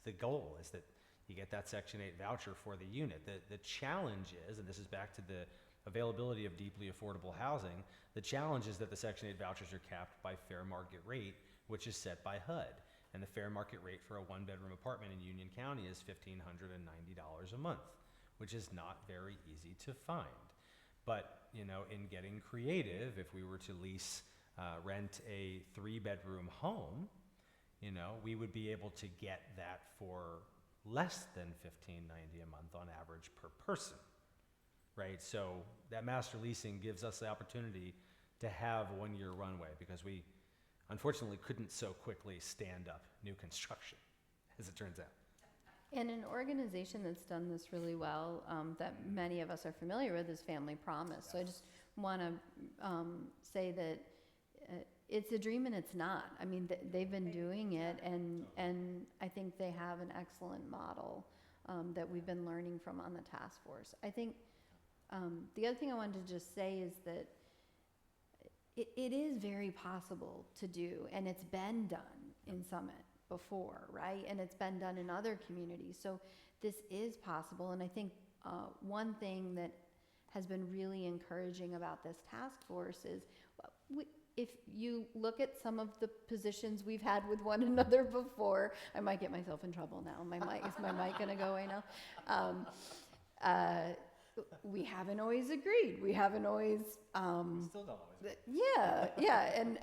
the goal, is that you get that Section 8 voucher for the unit. The challenge is, and this is back to the availability of deeply affordable housing, the challenge is that the Section 8 vouchers are capped by fair market rate, which is set by HUD. And the fair market rate for a 1-bedroom apartment in Union County is $1,590 a month, which is not very easy to find. But, you know, in getting creative, if we were to rent a 3-bedroom home, you know, we would be able to get that for less than $1,590 a month on average per person, right? So that master leasing gives us the opportunity to have 1-year runway, because we unfortunately couldn't so quickly stand up new construction, as it turns out. And an organization that's done this really well, that many of us are familiar with, is Family Promise. So I just want to say that it's a dream and it's not. I mean, they've been doing it, and I think they have an excellent model that we've been learning from on the task force. I think the other thing I wanted to just say is that it is very possible to do, and it's been done in Summit before, right? And it's been done in other communities. So this is possible, and I think one thing that has been really encouraging about this task force is if you look at some of the positions we've had with one another before, I might get myself in trouble now. Is my mic gonna go away now? We haven't always agreed. We haven't always. We still don't always. Yeah, and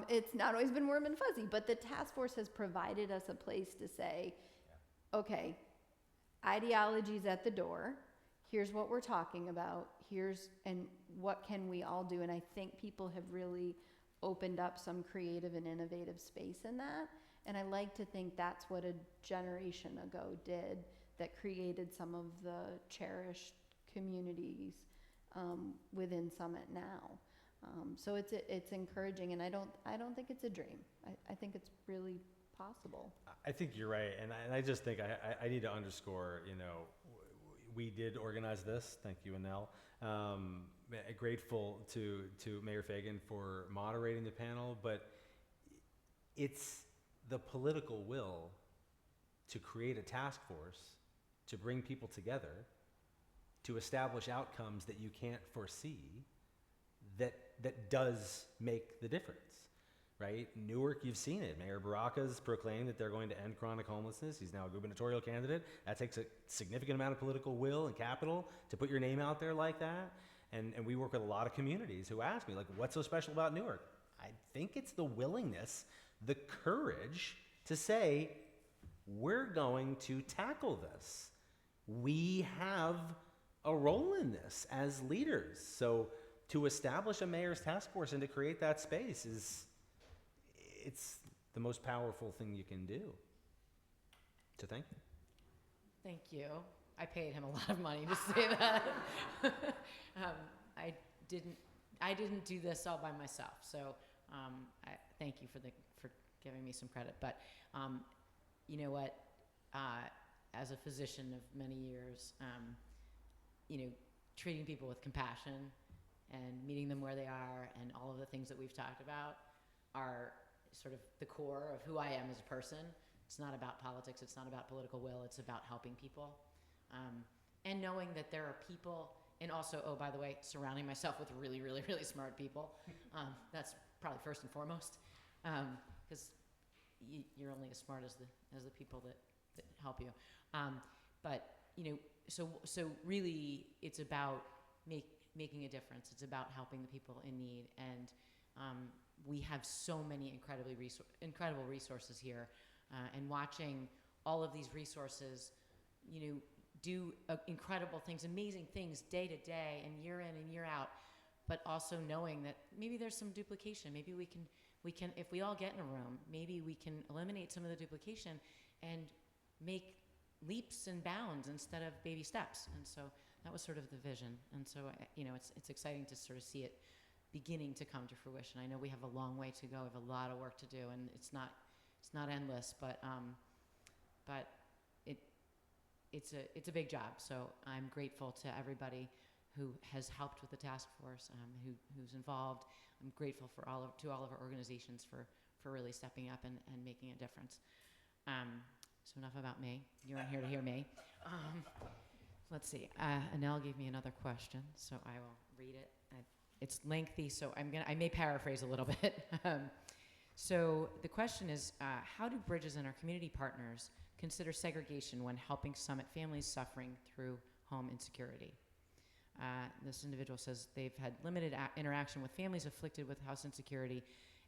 it's not always been warm and fuzzy. But the task force has provided us a place to say, okay, ideology's at the door. Here's what we're talking about. And what can we all do? And I think people have really opened up some creative and innovative space in that. And I like to think that's what a generation ago did, that created some of the cherished communities within Summit now. So it's encouraging, and I don't think it's a dream. I think it's really possible. I think you're right, and I just think I need to underscore, you know, we did organize this. Thank you, Anel. Grateful to Mayor Fagan for moderating the panel, but it's the political will to create a task force, to bring people together, to establish outcomes that you can't foresee, that does make the difference, right? Newark, you've seen it. Mayor Baraka's proclaimed that they're going to end chronic homelessness. He's now a gubernatorial candidate. That takes a significant amount of political will and capital to put your name out there like that. And we work with a lot of communities who ask me, like, what's so special about Newark? I think it's the willingness, the courage to say, we're going to tackle this. We have a role in this as leaders. So to establish a mayor's task force and to create that space it's the most powerful thing you can do. So thank you. Thank you. I paid him a lot of money to say that. I didn't do this all by myself. So I thank you for giving me some credit. But you know what? As a physician of many years, you know, treating people with compassion and meeting them where they are, and all of the things that we've talked about are sort of the core of who I am as a person. It's not about politics. It's not about political will. It's about helping people. And knowing that there are people, and also, oh, by the way, surrounding myself with really, really, really smart people. That's probably first and foremost, because you're only as smart as the people that help you. But you know, so really, it's about making a difference. It's about helping the people in need, and we have so many incredible resources here, and watching all of these resources, you know, do incredible things, amazing things day to day and year in and year out, but also knowing that maybe there's some duplication. Maybe we can, if we all get in a room, maybe we can eliminate some of the duplication and make leaps and bounds instead of baby steps. And so that was sort of the vision. And so, it's exciting to sort of see it beginning to come to fruition. I know we have a long way to go. We have a lot of work to do, and it's not endless, but it's a big job. So I'm grateful to everybody who has helped with the task force, who's involved. I'm grateful to all of our organizations for really stepping up and making a difference. So enough about me. You aren't here to hear me. Let's see. Anel gave me another question, so I will read it. It's lengthy, so I may paraphrase a little bit. So the question is, how do Bridges and our community partners consider segregation when helping Summit families suffering through home insecurity? This individual says they've had limited interaction with families afflicted with house insecurity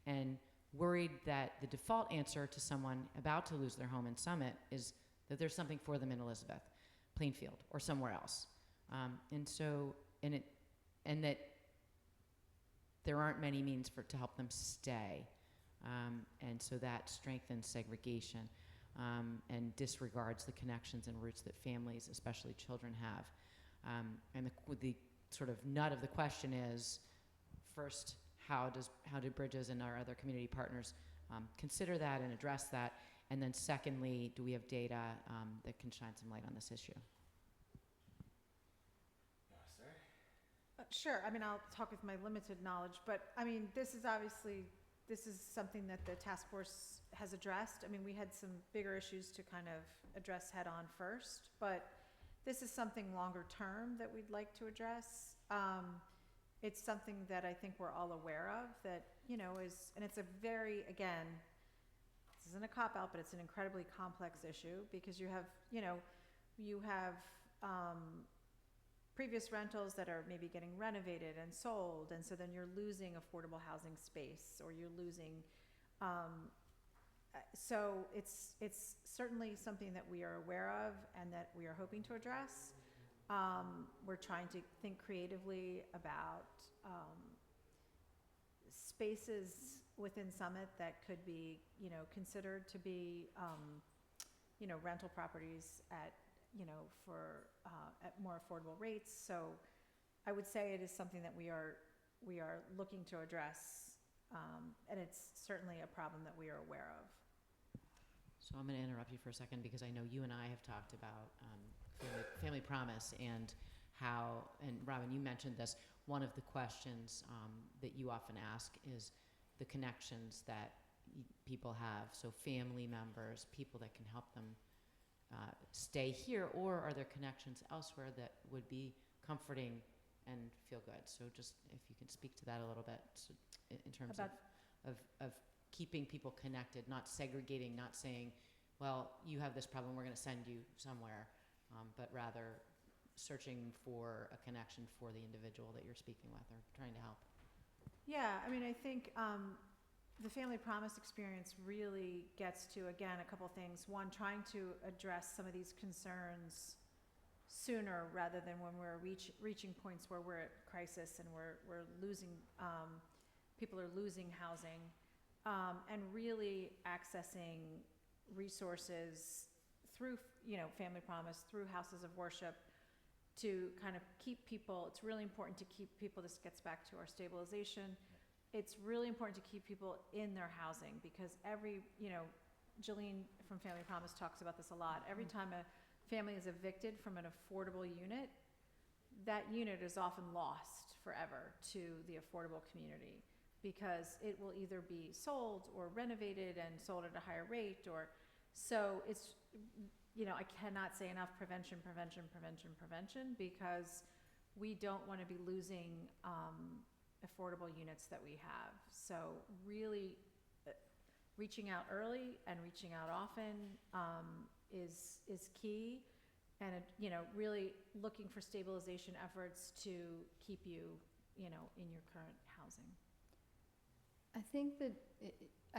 and worried that the default answer to someone about to lose their home in Summit is that there's something for them in Elizabeth, Plainfield, or somewhere else. And that there aren't many means to help them stay. And so that strengthens segregation and disregards the connections and roots that families, especially children, have. And the sort of nut of the question is, first, how do Bridges and our other community partners consider that and address that? And then secondly, do we have data that can shine some light on this issue? Sure. I mean, I'll talk with my limited knowledge, but I mean, this is something that the task force has addressed. I mean, we had some bigger issues to kind of address head on first, but this is something longer term that we'd like to address. It's something that I think we're all aware of that, and it's a very, again, this isn't a cop-out, but it's an incredibly complex issue because you have previous rentals that are maybe getting renovated and sold, and so then you're losing affordable housing space, or you're losing, so it's certainly something that we are aware of and that we are hoping to address. We're trying to think creatively about spaces within Summit that could be, considered to be, rental properties at more affordable rates. So I would say it is something that we are looking to address, and it's certainly a problem that we are aware of. So I'm going to interrupt you for a second because I know you and I have talked about family promise and how, and Robin, you mentioned this, one of the questions that you often ask is the connections that people have. So family members, people that can help them stay here, or are there connections elsewhere that would be comforting and feel good? So just if you can speak to that a little bit, so in terms of keeping people connected, not segregating, not saying, well, you have this problem, we're going to send you somewhere, but rather searching for a connection for the individual that you're speaking with or trying to help. Yeah, I mean, I think the Family Promise experience really gets to, again, a couple things. One, trying to address some of these concerns sooner rather than when we're reaching points where we're at crisis and we're losing, people are losing housing, and really accessing resources through, Family Promise, through houses of worship, to kind of keep people. It's really important to keep people, this gets back to our stabilization, it's really important to keep people in their housing, because Jolene from Family Promise talks about this a lot. Every time a family is evicted from an affordable unit, that unit is often lost forever to the affordable community, because it will either be sold or renovated and sold at a higher rate, or so it's, I cannot say enough prevention, because we don't want to be losing affordable units that we have. So really reaching out early and reaching out often is key, and really looking for stabilization efforts to keep you, in your current housing. I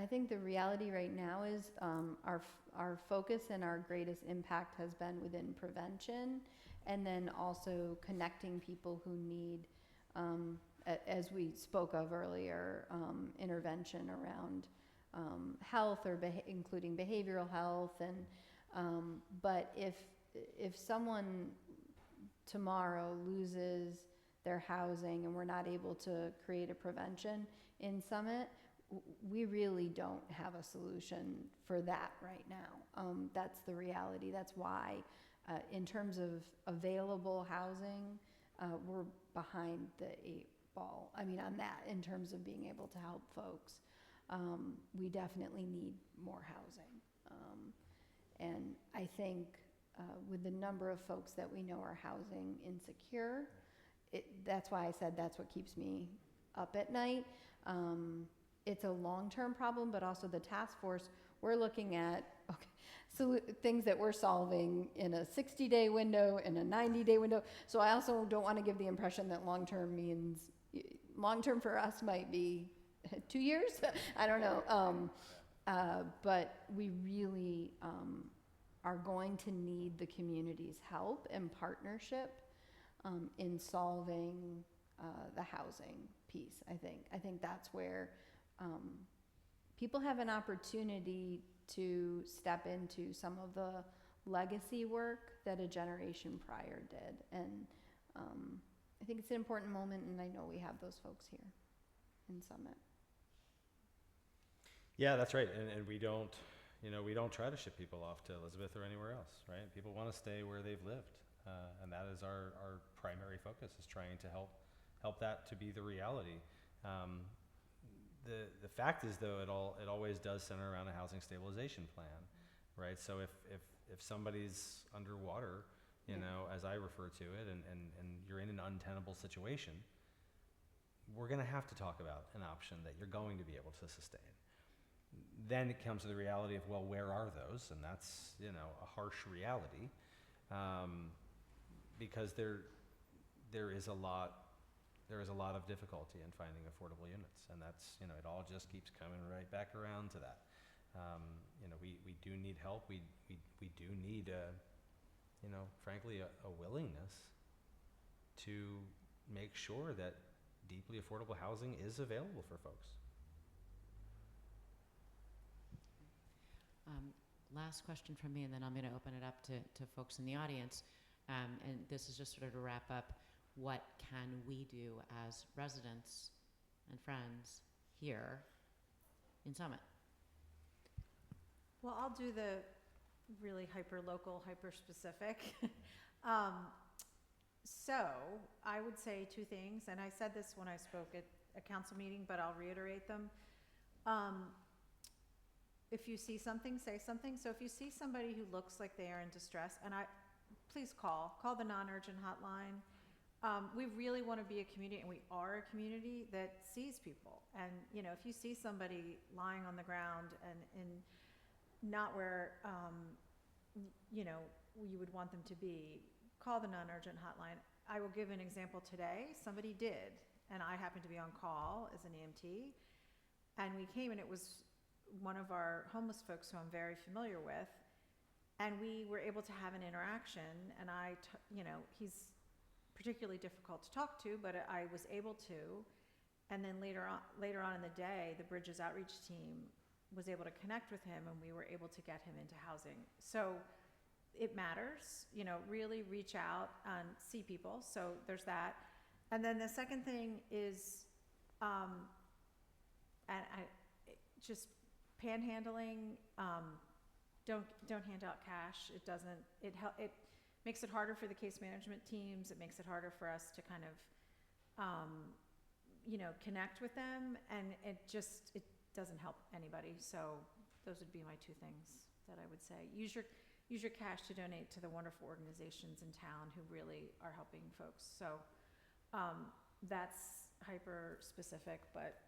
think the reality right now is our focus and our greatest impact has been within prevention, and then also connecting people who need, as we spoke of earlier, intervention around health or including behavioral health. And but if someone tomorrow loses their housing and we're not able to create a prevention in Summit, we really don't have a solution for that right now. That's the reality. That's why, in terms of available housing, we're behind the 8 ball. I mean, on that, in terms of being able to help folks, we definitely need more housing. And I think with the number of folks that we know are housing insecure, that's why I said that's what keeps me up at night. It's a long-term problem, but also the task force, we're looking at so things that we're solving in a 60-day window, in a 90-day window. So I also don't want to give the impression that long-term means, long-term for us might be 2 years. I don't know. But we really are going to need the community's help and partnership in solving the housing piece. I think that's where people have an opportunity to step into some of the legacy work that a generation prior did. And I think it's an important moment, and I know we have those folks here in Summit. Yeah, that's right. And we don't try to ship people off to Elizabeth or anywhere else, right? People want to stay where they've lived. And that is our primary focus, is trying to help that to be the reality. The fact is, though, it always does center around a housing stabilization plan, right? So if somebody's underwater, as I refer to it, and you're in an untenable situation, we're going to have to talk about an option that you're going to be able to sustain. Then it comes to the reality of, well, where are those? And that's, a harsh reality, because there is a lot of difficulty in finding affordable units, and that's, it all just keeps coming right back around to that. We do need help. We do need frankly, a willingness to make sure that deeply affordable housing is available for folks. Last question from me, and then I'm going to open it up to folks in the audience. And this is just sort of to wrap up, what can we do as residents and friends here in Summit? Well, I'll do the really hyper-local, hyper-specific. So I would say 2 things, and I said this when I spoke at a council meeting, but I'll reiterate them. If you see something, say something. So if you see somebody who looks like they are in distress, and please call the non-urgent hotline. We really want to be a community, and we are a community that sees people. And, if you see somebody lying on the ground and not where, you would want them to be, call the non-urgent hotline. I will give an example today. Somebody did, and I happened to be on call as an EMT, and we came, and it was one of our homeless folks who I'm very familiar with, and we were able to have an interaction, and he's particularly difficult to talk to, but I was able to. And then later on in the day, the Bridges outreach team was able to connect with him, and we were able to get him into housing. So it matters, really reach out and see people. So there's that. And then the second thing is, just panhandling. Don't hand out cash. It doesn't. It makes it harder for the case management teams. It makes it harder for us to kind of, connect with them, and it doesn't help anybody. So those would be my 2 things that I would say. Use your cash to donate to the wonderful organizations in town who really are helping folks. So that's hyper specific, but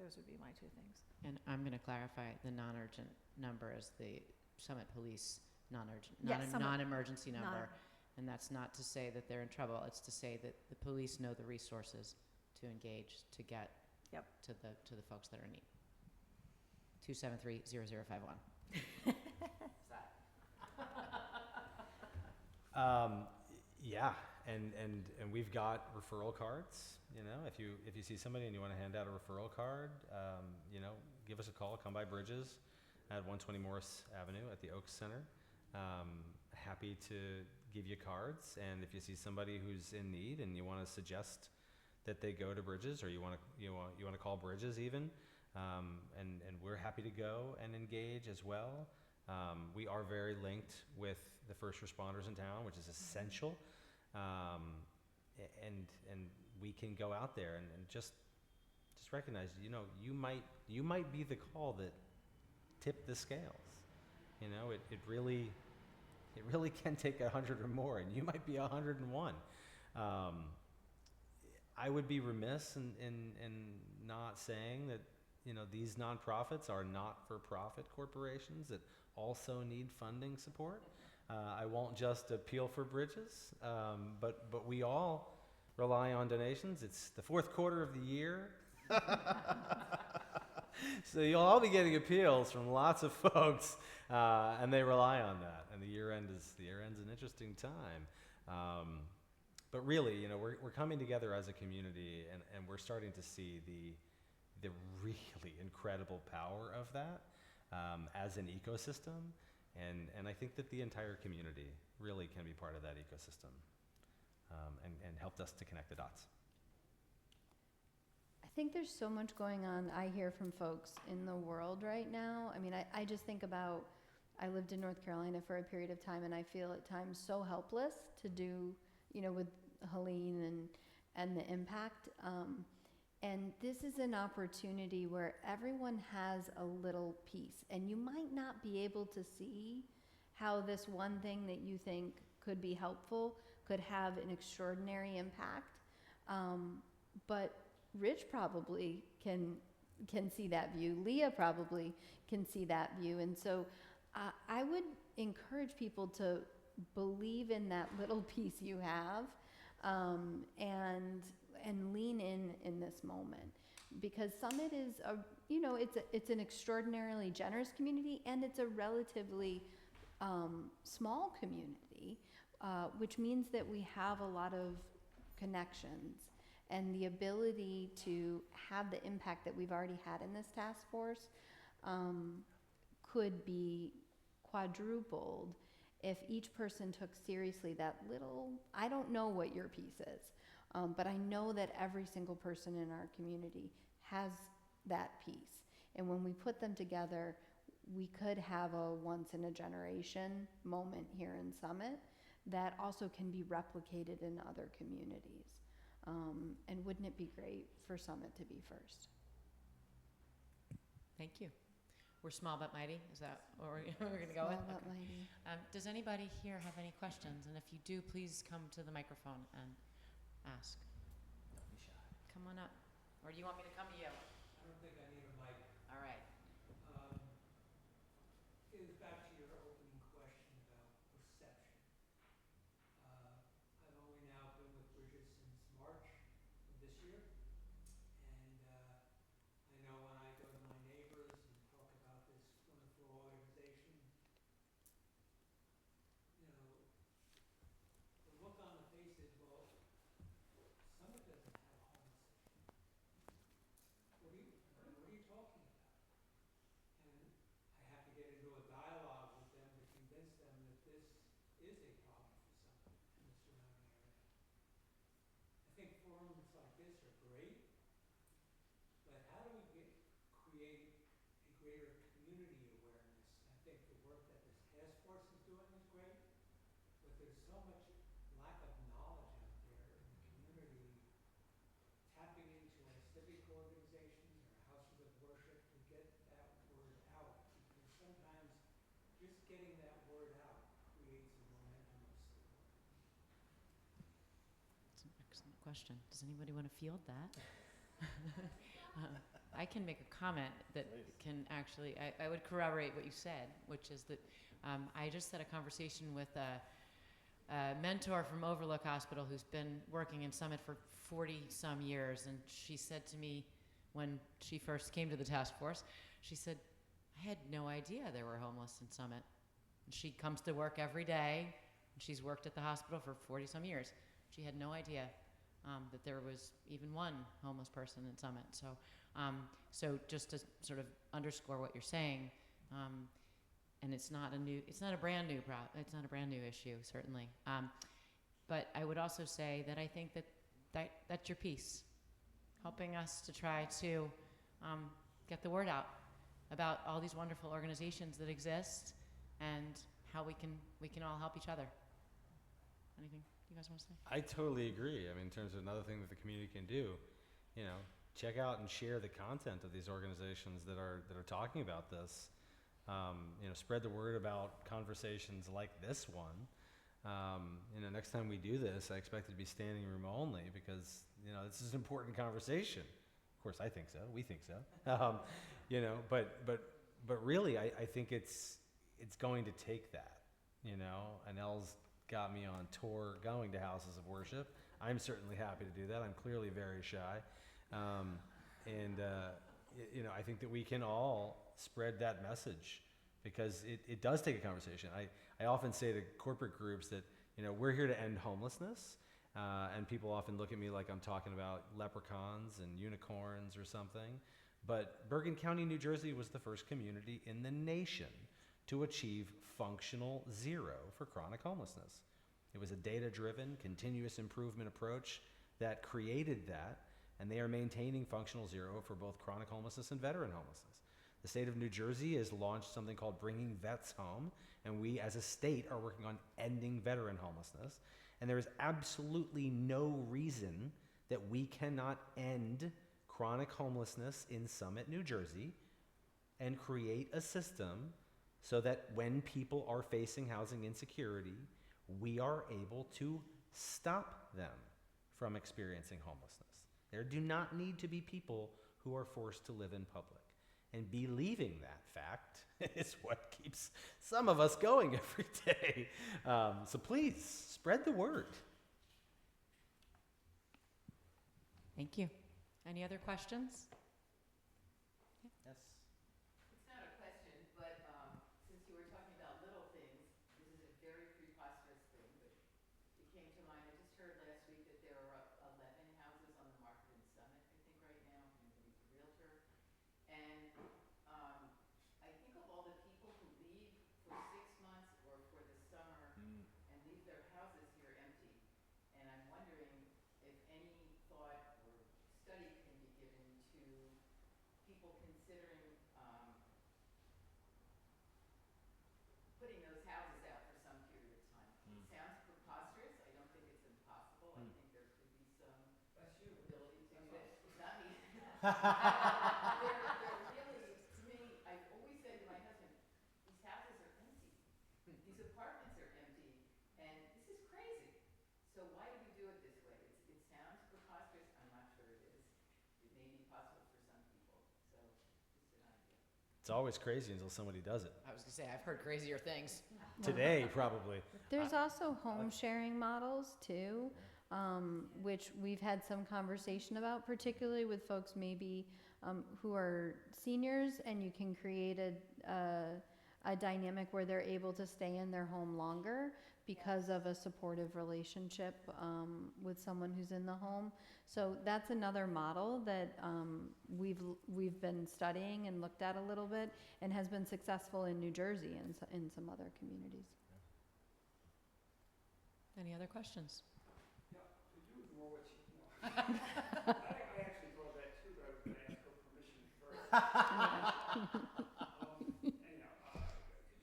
those would be my 2 things. And I'm going to clarify, the non-urgent number is the Summit Police non-urgent, Yes, non-emergency number. And that's not to say that they're in trouble. It's to say that the police know the resources to engage to get to the folks that are in need. 273-0051. Yeah, and we've got referral cards. If you see somebody and you want to hand out a referral card, give us a call. Come by Bridges at 120 Morris Avenue at the Oaks Center. Happy to give you cards, and if you see somebody who's in need and you want to suggest that they go to Bridges, or you want to call Bridges even, and we're happy to go and engage as well. We are very linked with the first responders in town, which is essential, and we can go out there and just recognize, you might be the call that tipped the scales. It really can take 100 or more, and you might be 101. I would be remiss in not saying that, these nonprofits are not-for-profit corporations that also need funding support. I won't just appeal for Bridges, but we all rely on donations. It's the fourth quarter of the year. So you'll all be getting appeals from lots of folks, and they rely on that. And the year end's an interesting time. But really, we're coming together as a community, and we're starting to see the really incredible power of that as an ecosystem. And I think that the entire community really can be part of that ecosystem, and helped us to connect the dots. I think there's so much going on, I hear from folks in the world right now. I mean, I just think about, I lived in North Carolina for a period of time, and I feel at times so helpless to do, with Helene and the impact. And this is an opportunity where everyone has a little piece, and you might not be able to see how this one thing that you think could be helpful could have an extraordinary impact. But Rich probably can see that view. Leah probably can see that view. And so I would encourage people to believe in that little piece you have, and lean in this moment, because Summit is it's an extraordinarily generous community, and it's a relatively small community, which means that we have a lot of connections, and the ability to have the impact that we've already had in this task force could be quadrupled if each person took seriously that little, I don't know what your piece is, but I know that every single person in our community has that piece. And when we put them together, we could have a once-in-a-generation moment here in Summit that also can be replicated in other communities. And wouldn't it be great for Summit to be first? Thank you. We're small but mighty. Is that what we're going to go with? Small but mighty. Does anybody here have any questions? And if you do, please come to the microphone and ask. Don't be shy. Come on up. Or do you want me to come to you? I don't think I need a mic. All right. It was back to your opening question about perception. I've only now been with Bridges since March of this year, and I know when I go to my neighbors and talk about this wonderful organization, the look on the face is, well, Summit doesn't have a homeless issue. What are you talking about? And I have to get into a dialogue with them to convince them that this is a problem for Summit and the surrounding area. I think forums like this are great, but how do we create a greater community awareness? I think the work that this task force is doing is great, but there's so much lack of knowledge out there in the community, tapping into our civic organizations, our houses of worship to get that word out, because sometimes just getting that word out creates a momentum of support. That's an excellent question. Does anybody want to field that? I can make a comment that can actually, I would corroborate what you said, which is that I just had a conversation with a mentor from Overlook Hospital who's been working in Summit for 40-some years, and she said to me when she first came to the task force, she said, I had no idea there were homeless in Summit. And she comes to work every day, and she's worked at the hospital for 40-some years. She had no idea that there was even one homeless person in Summit. So So just to sort of underscore what you're saying, and it's not a brand new issue, certainly. But I would also say that I think that's your piece, helping us to try to get the word out about all these wonderful organizations that exist and how we can all help each other. Anything you guys want to say? I totally agree. I mean, in terms of another thing that the community can do, you know, check out and share the content of these organizations that are talking about this. You know, spread the word about conversations like this one. You know, next time we do this, I expect it to be standing room only because, you know, this is an important conversation. Of course, I think so. We think so. You know, but really, I think it's going to take that. You know, Anel's got me on tour going to houses of worship. I'm certainly happy to do that. I'm clearly very shy. You know, I think that we can all spread that message because it does take a conversation. I often say to corporate groups that, you know, we're here to end homelessness. And people often look at me like I'm talking about leprechauns and unicorns or something. But Bergen County, New Jersey was the first community in the nation to achieve functional zero for chronic homelessness. It was a data-driven, continuous improvement approach that created that, and they are maintaining functional zero for both chronic homelessness and veteran homelessness. The state of New Jersey has launched something called Bringing Vets Home, and we as a state are working on ending veteran homelessness. And there is absolutely no reason that we cannot end chronic homelessness in Summit, New Jersey, and create a system so that when people are facing housing insecurity, we are able to stop them from experiencing homelessness. There do not need to be people who are forced to live in public. And believing that fact is what keeps some of us going every day. So please, spread the word. Thank you. Any other questions? Yes. It's not a question, but since you were talking about little things, this is a very preposterous thing, but it came to mind. I just heard last week that there are 11 houses on the market in Summit, I think right now, if anybody's a realtor. And I think of all the people who leave for 6 months or for the summer and leave their houses here empty. And I'm wondering if any thought or study can be given to people considering putting those houses out for some period of time. It sounds preposterous. I don't think it's impossible. I think there could be some ability to do that. Not me. They're really, to me, I've always said to my husband, these houses are empty. These apartments are empty. And this is crazy. So why do we do it this way? It sounds preposterous. I'm not sure it is. It may be possible for some people. So just an idea. It's always crazy until somebody does it. I was going to say, I've heard crazier things. Today, probably. There's also home sharing models too, which we've had some conversation about, particularly with folks maybe who are seniors, and you can create a dynamic where they're able to stay in their home longer because of a supportive relationship with someone who's in the home. So that's another model that we've been studying and looked at a little bit, and has been successful in New Jersey and in some other communities. Any other questions? Yeah, to do with more what you know. I actually thought that too, but I was going to ask her permission first. Anyhow,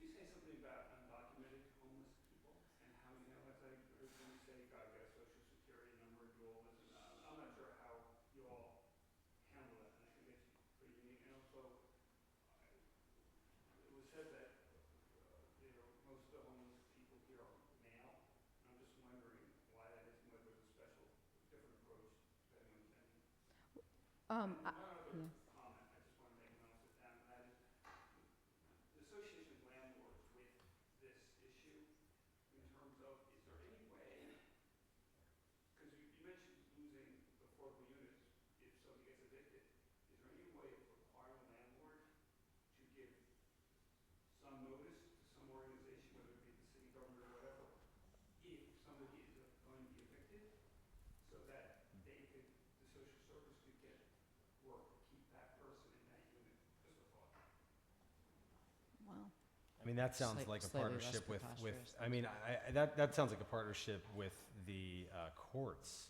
could you say something about undocumented homeless people and how, you know, as I heard you say, got to get a social security number and do all this, and I'm not sure how you all handle that, and I think it's pretty unique. And also, it was said that most of the homeless people here are male. I'm just wondering why that is, and whether there's a special, different approach depending on gender. And one other comment I just want to make, and I'll sit down, and that is the association of landlords with this issue in terms of, is there any way, because you mentioned losing affordable units if somebody gets evicted, is there any way of requiring a landlord to give some notice to some organization, whether it be the city government or whatever, if somebody is going to be evicted, so that the social service could get work to keep that mean, that sounds like a slightly less partnership with, preposterous. I mean, that sounds like a partnership with the courts,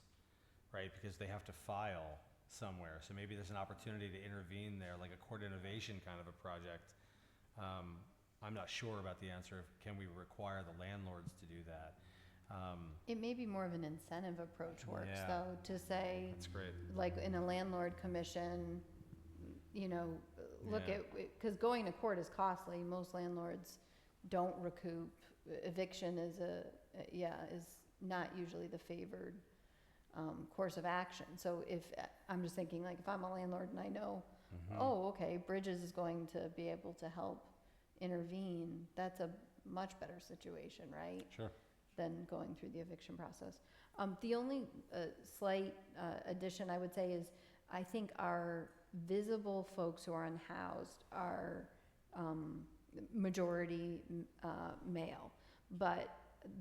right? Because they have to file somewhere. So maybe there's an opportunity to intervene there, like a court innovation kind of a project. I'm not sure about the answer of can we require the landlords to do that. It may be more of an incentive approach works, Yeah. though, to say, That's great. like in a landlord commission, you know, look Yeah. at, because going to court is costly. Most landlords don't recoup. Eviction is is not usually the favored course of action. So if, I'm just thinking, like, if I'm a landlord and I know, oh, okay, Bridges is going to be able to help intervene, that's a much better situation, right? Sure. Than going through the eviction process. The only slight addition I would say is I think our visible folks who are unhoused are majority male, but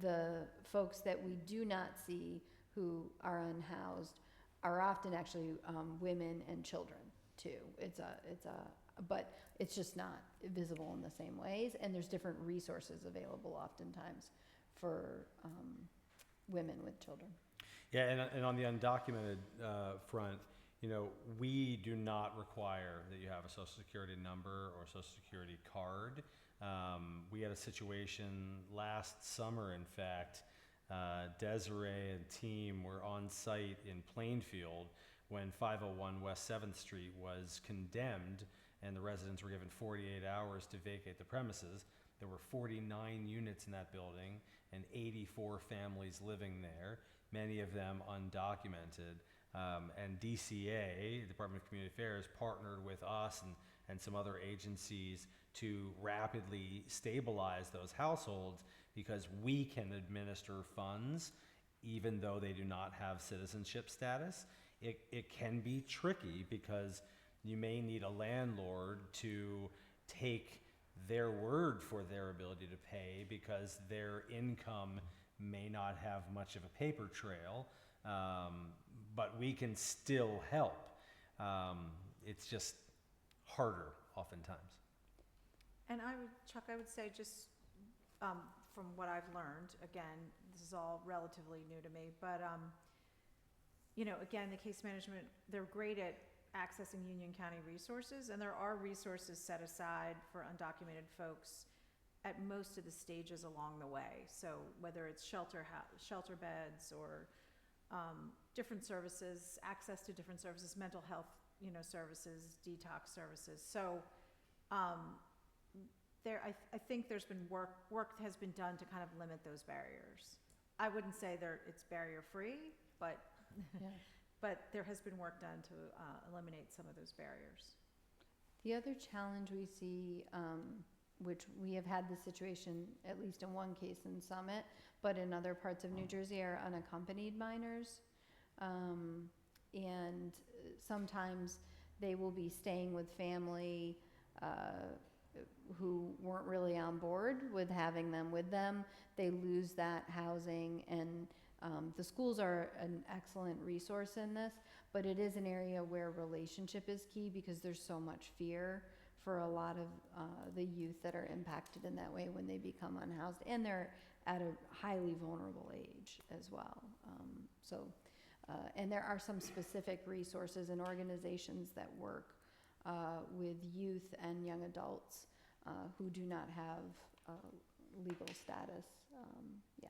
the folks that we do not see who are unhoused are often actually women and children too. But it's just not visible in the same ways, and there's different resources available oftentimes for women with children. Yeah, and on the undocumented front, you know, we do not require that you have a social security number or social security card. We had a situation last summer, in fact. Desiree and team were on site in Plainfield when 501 West 7th Street was condemned, and the residents were given 48 hours to vacate the premises. There were 49 units in that building and 84 families living there, many of them undocumented. And DCA, Department of Community Affairs, partnered with us and some other agencies to rapidly stabilize those households because we can administer funds even though they do not have citizenship status. It can be tricky because you may need a landlord to take their word for their ability to pay because their income may not have much of a paper trail, but we can still help. It's just harder oftentimes. And Chuck, I would say just from what I've learned, again, this is all relatively new to me, but you know, again, the case management, they're great at accessing Union County resources, and there are resources set aside for undocumented folks at most of the stages along the way. So whether it's shelter beds or different services, access to different services, mental health, you know, services, detox services. So I think there's been work has been done to kind of limit those barriers. I wouldn't say it's barrier free, but Yeah. but there has been work done to eliminate some of those barriers. The other challenge we see, which we have had this situation, at least in one case in Summit, but in other parts of New Jersey, are unaccompanied minors. And sometimes they will be staying with family who weren't really on board with having them with them. They lose that housing, and the schools are an excellent resource in this, but it is an area where relationship is key because there's so much fear for a lot of the youth that are impacted in that way when they become unhoused, and they're at a highly vulnerable age as well. And there are some specific resources and organizations that work with youth and young adults who do not have legal status. Yeah.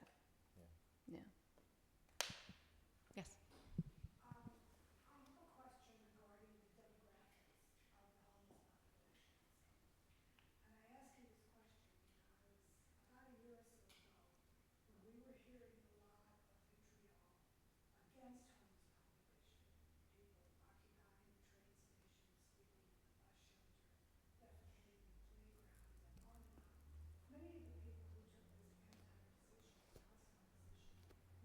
Yes. I have a question regarding the demographics of the homeless populations. And I ask you this question because about a year or so ago, when we were hearing a lot of vitriol against homeless population, people occupying the train stations, sleeping in the bus shelter, defecating in playgrounds, and on and on. Many of the people who took this anti-position, hostile position,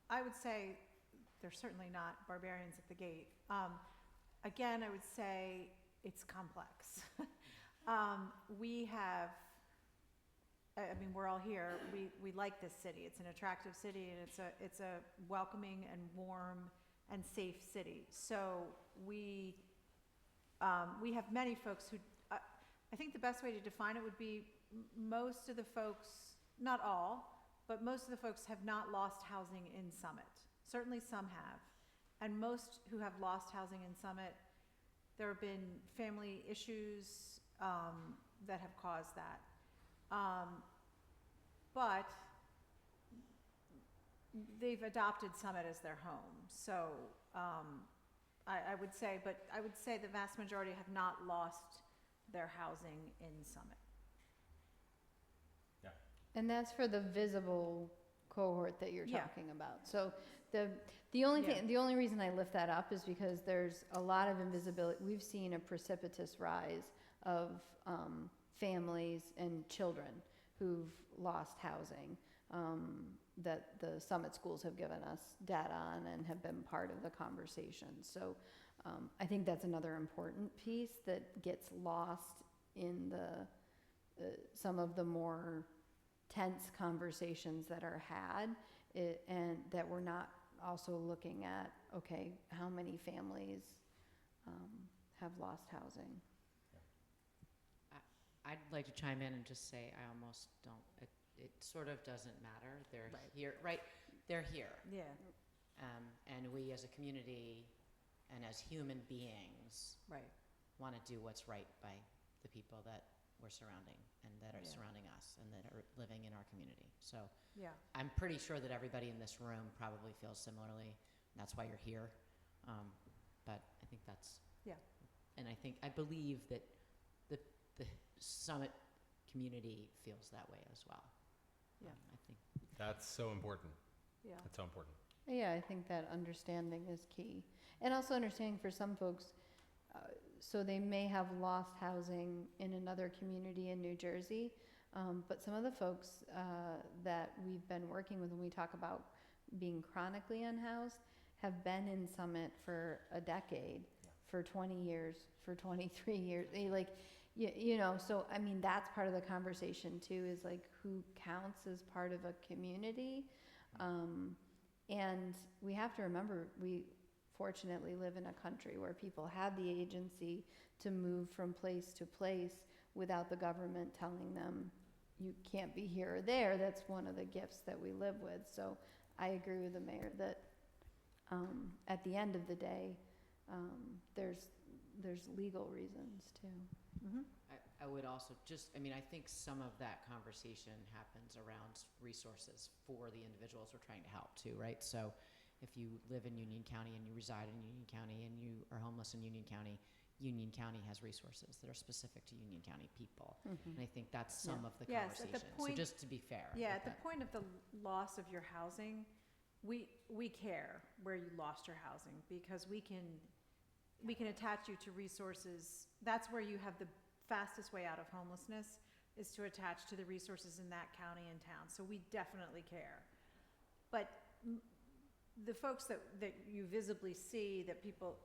I would say they're certainly not barbarians at the gate. Again, I would say it's complex. We have, I mean, we're all here. We like this city. It's an attractive city, and it's a welcoming and warm and safe city. So we have many folks who, I think the best way to define it would be most of the folks, not all, but most of the folks have not lost housing in Summit. Certainly some have. And most who have lost housing in Summit, there have been family issues that have caused that. But they've adopted Summit as their home. So I would say the vast majority have not lost their housing in Summit. Yeah. And that's for the visible cohort that you're Yeah. talking about. So the only thing, the only reason I lift that up is because there's a lot of invisibility. We've seen a precipitous rise of families and children who've lost housing that the Summit schools have given us data on and have been part of the conversation. So I think that's another important piece that gets lost in some of the more tense conversations that are had, and that we're not also looking at, okay, how many families have lost housing. I'd like to chime in and just say I almost don't, it sort of doesn't matter. They're Right. here, right? They're here. Yeah. And we as a community and as human beings Right. want to do what's right by the people that we're surrounding and that are Yeah. surrounding us and that are living in our community. So Yeah. I'm pretty sure that everybody in this room probably feels similarly, and that's why you're here. But I think that's, Yeah. and I believe that the Summit community feels that way as well. Yeah. I think. That's so important. Yeah. That's so important. Yeah, I think that understanding is key. And also understanding for some folks, so they may have lost housing in another community in New Jersey, but some of the folks that we've been working with when we talk about being chronically unhoused have been in Summit for a decade, for 20 years, for 23 years. You know, so I mean, that's part of the conversation too, is like who counts as part of a community. And we have to remember, we fortunately live in a country where people have the agency to move from place to place without the government telling them you can't be here or there. That's one of the gifts that we live with. So I agree with the mayor that at the end of the day, there's legal reasons too. Mm-hmm. I would also I think some of that conversation happens around resources for the individuals we're trying to help too, right? So if you live in Union County and you reside in Union County and you are homeless in Union County has resources that are specific to Union County people. And I think that's some of the Yes, at the conversation. point- So just to be fair. Yeah, with at the that. point of the loss of your housing, we care where you lost your housing, because we can attach you to resources. That's where you have the fastest way out of homelessness, is to attach to the resources in that county and town. So we definitely care. But the folks that you visibly see, that people,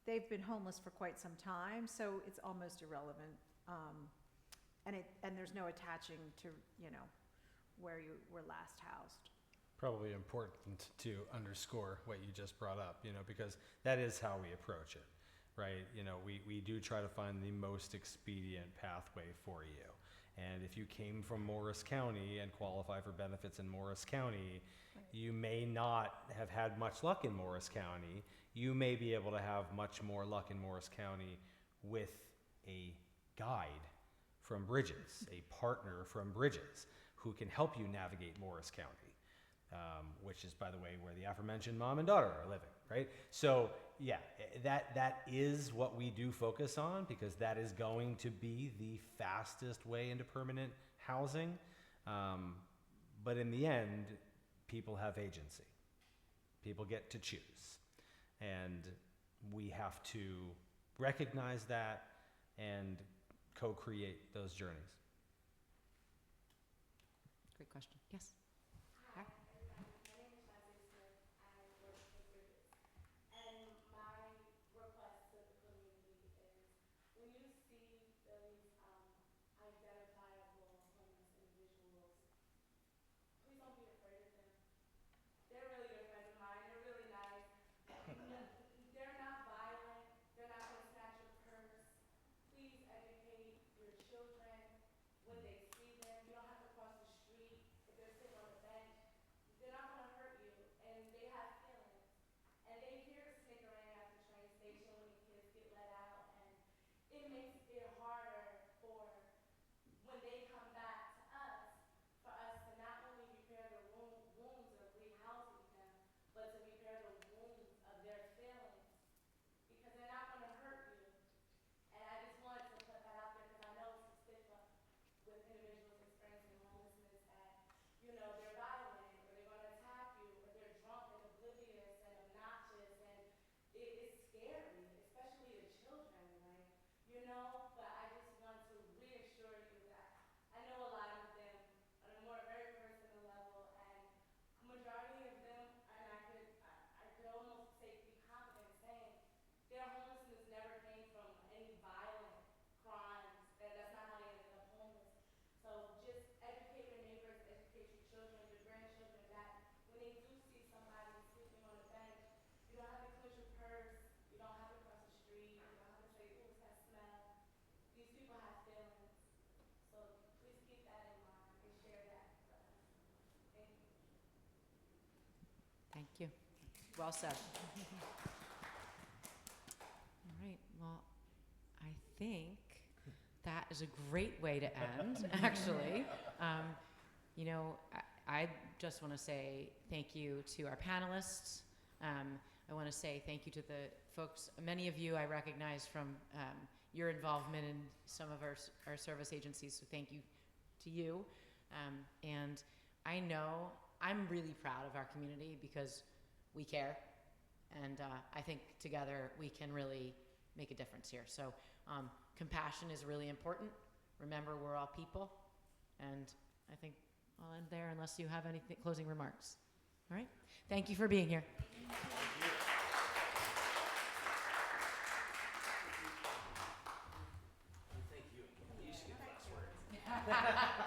they've been homeless for quite some time, so it's almost irrelevant. And there's no attaching to, where you were last housed. Probably important to underscore what you just brought up, because that is how we approach it, right? We do try to find the most expedient pathway for you. And if you came from Morris County and qualify for benefits in Morris County, you may not have had much luck in Morris County. You may be able to have much more luck in Morris County with a guide from Bridges, a partner from Bridges, who can help you navigate Morris County. Which is, by the way, where the aforementioned mom and daughter are living, right? So, yeah, that is what we do focus on, because that is going to be the fastest way into permanent housing. But in the end, people have agency. People get to choose. And we have to recognize that and co-create those journeys. Great question. Yes. Hi, everybody. My name is Thank you. Well said. All right, well, I think that is a great way to end, actually. You know, I just want to say thank you to our panelists. I want to say thank you to the folks, many of you I recognize from your involvement in some of our service agencies, so thank you to you. And I know I'm really proud of our community because we care, and I think together we can really make a difference here. So compassion is really important. Remember, we're all people, and I think I'll end there unless you have any closing remarks. All right? Thank you for being here. Thank you. You should get the last word.